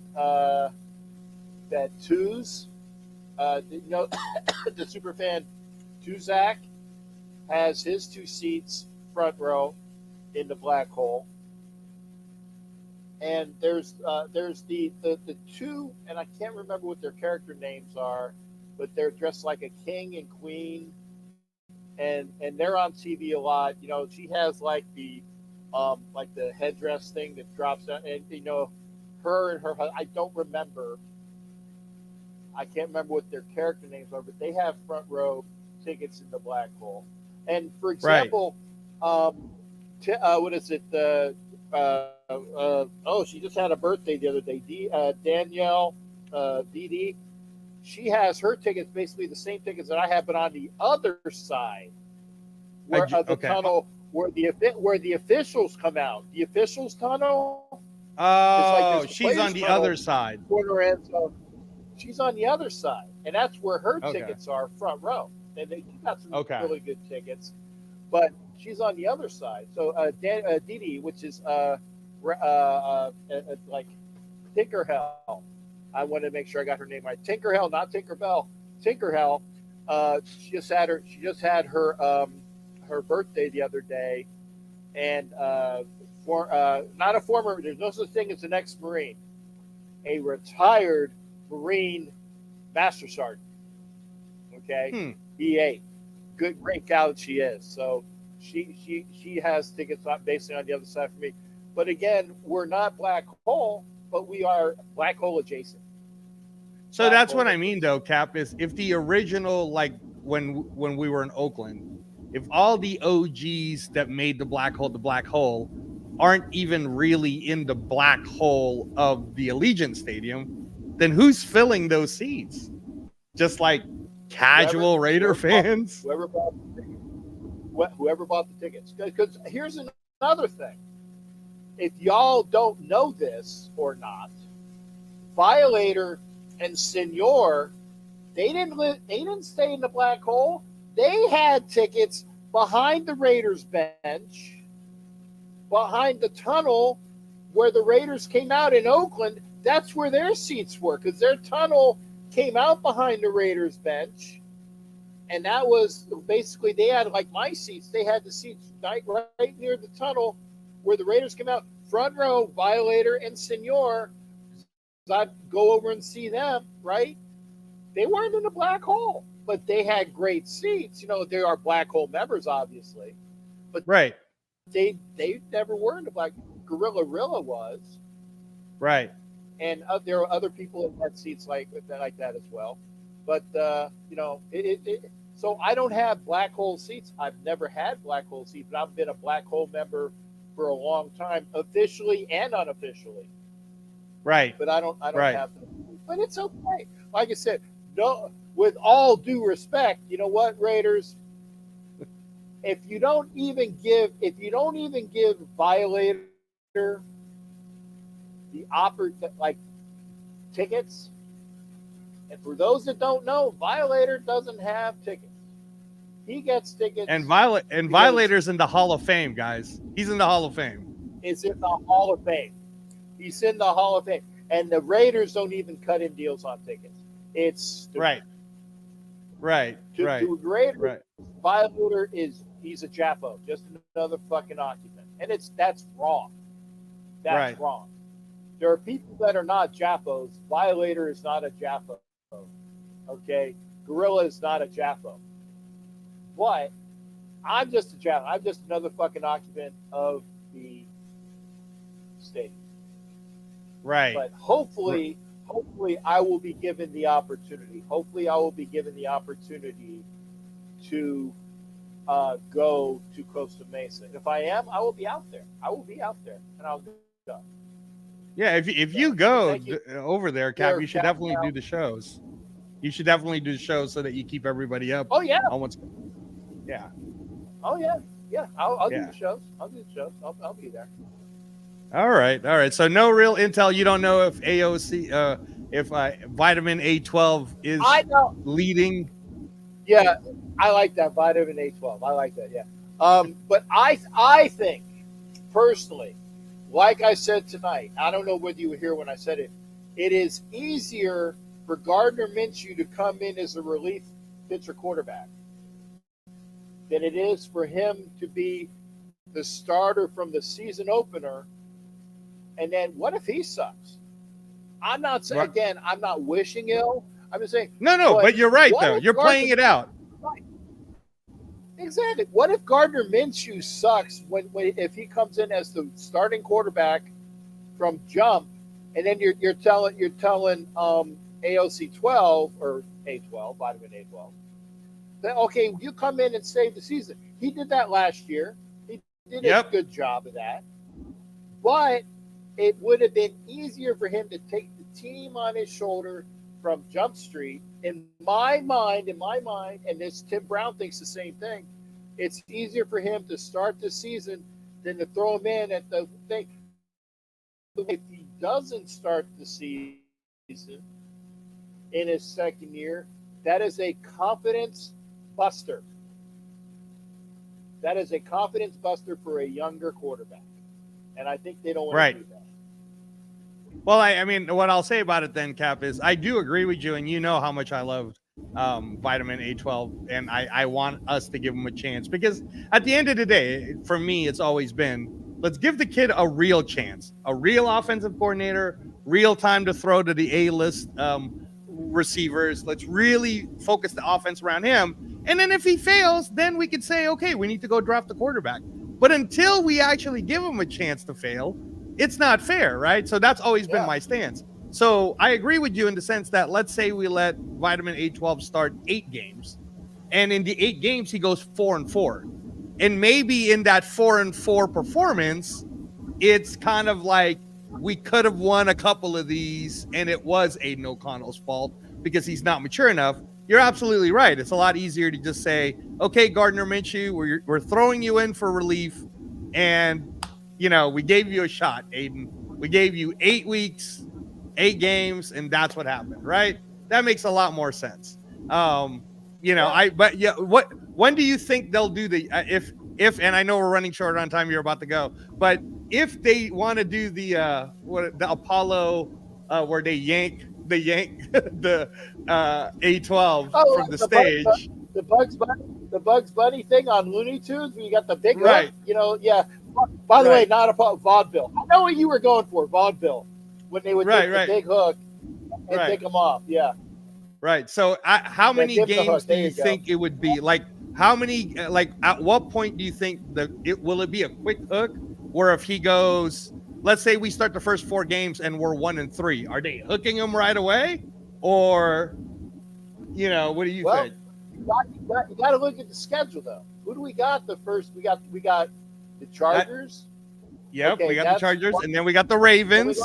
Tuz, the superfan Tuzak, has his 2 seats front row in the black hole. And there's the 2, and I can't remember what their character names are, but they're dressed like a king and queen, and they're on TV a lot. She has like the headdress thing that drops down, and her and her husband, I don't remember. I can't remember what their character names are, but they have front row tickets in the black hole. And for example, what is it? She just had a birthday the other day. Danielle Dee. She has her tickets basically the same tickets that I have, but on the other side where the okay. tunnel where the officials come out. The officials tunnel. Oh, There's the she's on players the tunnel, other side. corner end zone. She's on the other side, and that's where her Okay. tickets are, front row. And you got some Okay. really good tickets, but she's on the other side. So Didi, which is like Tinkerhell. I want to make sure I got her name right. Tinkerhell, not Tinkerbell. Tinkerhell. She just had her birthday the other day, and not a former. There's no such thing as an ex-Marine, a retired Marine Master Sergeant. Okay, BA, good, great gal that she is. So she has tickets basically on the other side for me. But again, we're not Black Hole, but we are Black Hole adjacent. So that's what I mean, though, Cap, is if the original, like when we were in Oakland, if all the OGs that made the Black Hole aren't even really in the Black Hole of the Allegiant Stadium, then who's filling those seats? Just like casual Raider fans? Whoever bought the tickets. Because here's another thing. If y'all don't know this or not, Violator and Senor, they didn't stay in the Black Hole. They had tickets behind the Raiders bench, behind the tunnel where the Raiders came out in Oakland. That's where their seats were, because their tunnel came out behind the Raiders bench, and that was basically, they had like my seats. They had the seats right near the tunnel where the Raiders came out, front row, Violator and Senor. I'd go over and see them, right? They weren't in the Black Hole, but they had great seats. You know, they are Black Hole members, obviously, but right. They never were in the Black. Gorilla Rilla was, right, and there are other people that had seats like that as well. But you know, so I don't have Black Hole seats. I've never had Black Hole seats, but I've been a Black Hole member for a long time, officially and unofficially. Right. But I don't have them. But it's okay. Like I said, no, with all due respect, you know what, Raiders? If you don't even give Violator the tickets, and for those that don't know, Violator doesn't have tickets. He gets tickets. And Violator's in the Hall of Fame, guys. He's in the Hall of Fame. Is in the Hall of Fame. He's in the Hall of Fame. And the Raiders don't even cut in deals on tickets. It's stupid. Right. To Raiders, Violator he's a Jappo, just another fucking occupant. And that's wrong. That's wrong. There are people that are not Jappos. Violator is not a Jappo. Okay? Gorilla is not a Jappo. But I'm just a Jappo. I'm just another fucking occupant of the stadium. Right. But hopefully I will be given the opportunity. Hopefully I will be given the opportunity to go to Costa Mesa. And if I am, I will be out there. I will be out there, and I'll go. Yeah, if you go over there, Cap, you should definitely do the shows. You should definitely do the shows so that you keep everybody up. Oh yeah. Yeah. Oh yeah. Yeah. I'll do the shows. I'll do the shows. I'll be there. All right. So no real intel. You don't know if AOC, if vitamin A12 is leading. Yeah, I like that, vitamin A12. I like that. Yeah. But I think personally, like I said tonight, I don't know whether you were here when I said it. It is easier for Gardner Minshew to come in as a relief pitcher quarterback than it is for him to be the starter from the season opener. And then what if he sucks? I'm not saying, again, I'm not wishing ill. I'm just saying. No, but you're right, though. You're playing it out. Exactly. What if Gardner Minshew sucks if he comes in as the starting quarterback from jump, and then you're telling AOC 12 or A12, vitamin A12, that okay, you come in and save the season. He did that last year. He did a good job of that. But it would have been easier for him to take the team on his shoulder from Jump Street. In my mind, and this Tim Brown thinks the same thing, It's easier for him to start the season than to throw him in at the thing. If he doesn't start the season in his second year, that is a confidence buster. That is a confidence buster for a younger quarterback. And I think they don't want to do that. Well, I mean, what I'll say about it then, Cap, is I do agree with you, and you know how much I love vitamin A12, and I want us to give him a chance, because at the end of the day, for me, it's always been, let's give the kid a real chance, a real offensive coordinator, real time to throw to the A-list receivers. Let's really focus the offense around him. And then if he fails, then we could say, okay, we need to go draft the quarterback. But until we actually give him a chance to fail, it's not fair, right? So that's always been my stance. So I agree with you in the sense that, let's say we let vitamin A12 start 8 games, and in the 8 games he goes 4-4, and maybe in that 4-4 performance, it's kind of like we could have won a couple of these, and it was Aiden O'Connell's fault because he's not mature enough. You're absolutely right. It's a lot easier to just say, okay, Gardner Minshew, we're throwing you in for relief, and you know, we gave you a shot, Aiden. We gave you 8 weeks, 8 games, and that's what happened, right? That makes a lot more sense. You know, when do you think they'll do the if and I know we're running short on time, you're about to go, but if they want to do the Apollo where they yank the A12 from the stage, the Bugs Bunny thing on Looney Tunes, where you got the big right? Hook, you know, By the way, not a vaudeville. I know what you were going for, vaudeville, when they would take the big hook and take them off. Yeah. Right. So how many games do you think it would be? Like, how many? Like, at what point do you think will it be a quick hook? Where if he goes, let's say we start the first 4 games and we're 1-3, are they hooking him right away, or, you know, what do you think? You got to look at the schedule though. Who do we got? The first we got the Chargers. Yep, okay, we got the Chargers, and then we got the Ravens.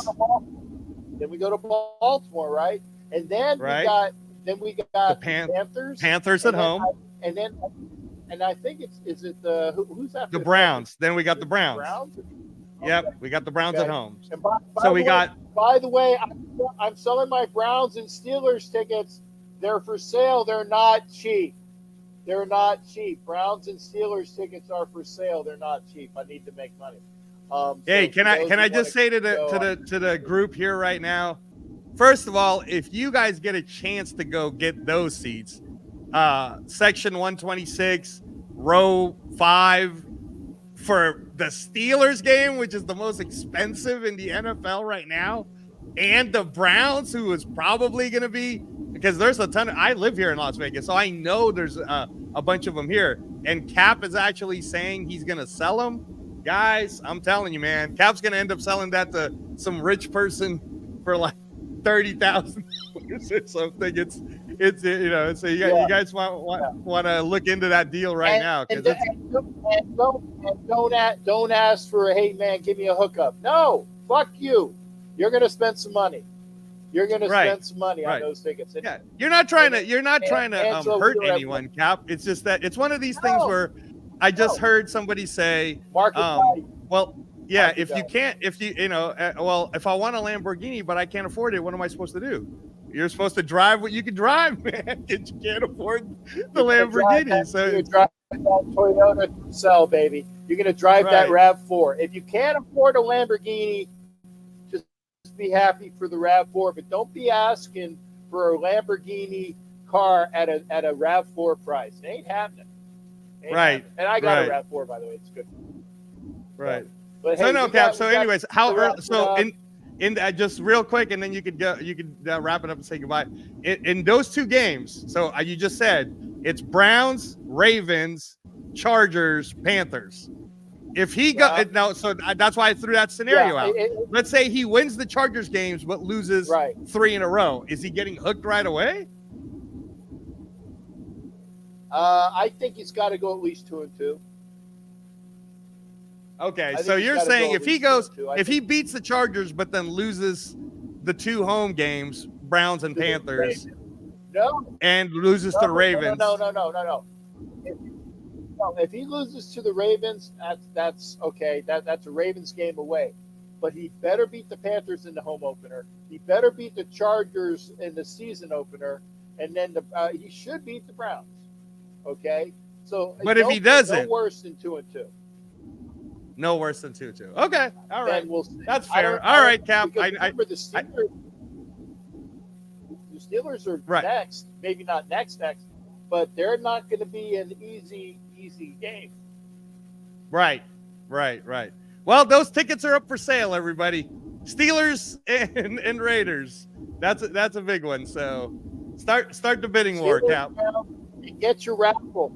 Then we go to Baltimore, right? And then we got the Panthers. Panthers at home. And I think who's after the Browns? Then we got the Browns. Yep, okay. We got the Browns at home. And by the way, I'm selling my Browns and Steelers tickets. They're for sale. They're not cheap. They're not cheap. Browns and Steelers tickets are for sale. They're not cheap. I need to make money. Hey, can I just say to the group here right now? First of all, if you guys get a chance to go get those seats, section 126, row 5 for the Steelers game, which is the most expensive in the NFL right now, and the Browns, who is probably going to be, because there's a ton of, I live here in Las Vegas, so I know there's a bunch of them here, and Cap is actually saying he's going to sell them. Guys, I'm telling you, man, Cap's going to end up selling that to some rich person for like $30,000 or something. It's you know, so you guys want to look into that deal right now, because don't ask for, hey man, give me a hookup. No, fuck you. You're going to spend some money. You're going to spend some money on those tickets. And, you're not trying to hurt anyone, Cap. It's just that it's one of these things where I just heard somebody say, well, yeah, if I want a Lamborghini but I can't afford it, what am I supposed to do? You're supposed to drive what you can drive, man, because you can't afford the Lamborghini. So you're driving that Toyota Cell, baby. You're going to drive that RAV4. If you can't afford a Lamborghini, just be happy for the RAV4, but don't be asking for a Lamborghini car at a RAV4 price. It ain't happening. Right. And I got a RAV4, by the way. It's good. Right. But hey, Cap. So, anyways, how early? So, in just real quick, and then you could wrap it up and say goodbye. In those 2 games, so you just said it's Browns, Ravens, Chargers, Panthers. If he so that's why I threw that scenario out. Let's say he wins the Chargers games but loses 3 in a row. Is he getting hooked right away? I think he's got to go at least 2-2. Okay, so you're saying if he beats the Chargers but then loses the 2 home games, Browns and Panthers, and loses to the Ravens. No. no. If he loses to the Ravens, that's okay. That's a Ravens game away. But he better beat the Panthers in the home opener. He better beat the Chargers in the season opener, and then he should beat the Browns. Okay, so But if he doesn't, no worse than 2-2. No worse than 2-2. Okay, all right. Then we'll see. That's fair. All right, Cap. Remember the Steelers. The Steelers are Right. next. Maybe not next, but they're not going to be an easy game. Right. Well, those tickets are up for sale, everybody. Steelers and Raiders. That's a big one. So start the bidding war, Cap. Get your raffle.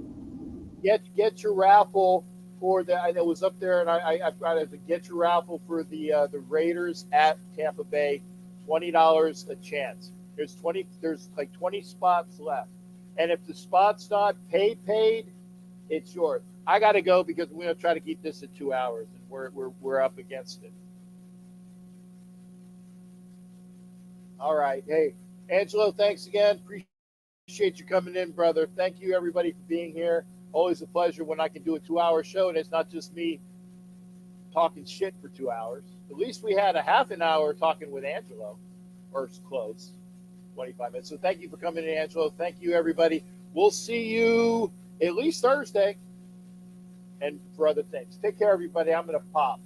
Get your raffle for the. I was up there, and I've got to get your raffle for the Raiders at Tampa Bay. $20 a chance. There's like 20 spots left, and if the spot's not paid, it's yours. I got to go because we're going to try to keep this at 2 hours, and we're up against it. All right, hey Angelo, thanks again. Appreciate you coming in, brother. Thank you, everybody, for being here. Always a pleasure when I can do a 2-hour show, and it's not just me talking shit for 2 hours. At least we had a half an hour talking with Angelo, or close, 25 minutes. So thank you for coming in, Angelo. Thank you, everybody. We'll see you at least Thursday and for other things. Take care, everybody. I'm going to pop.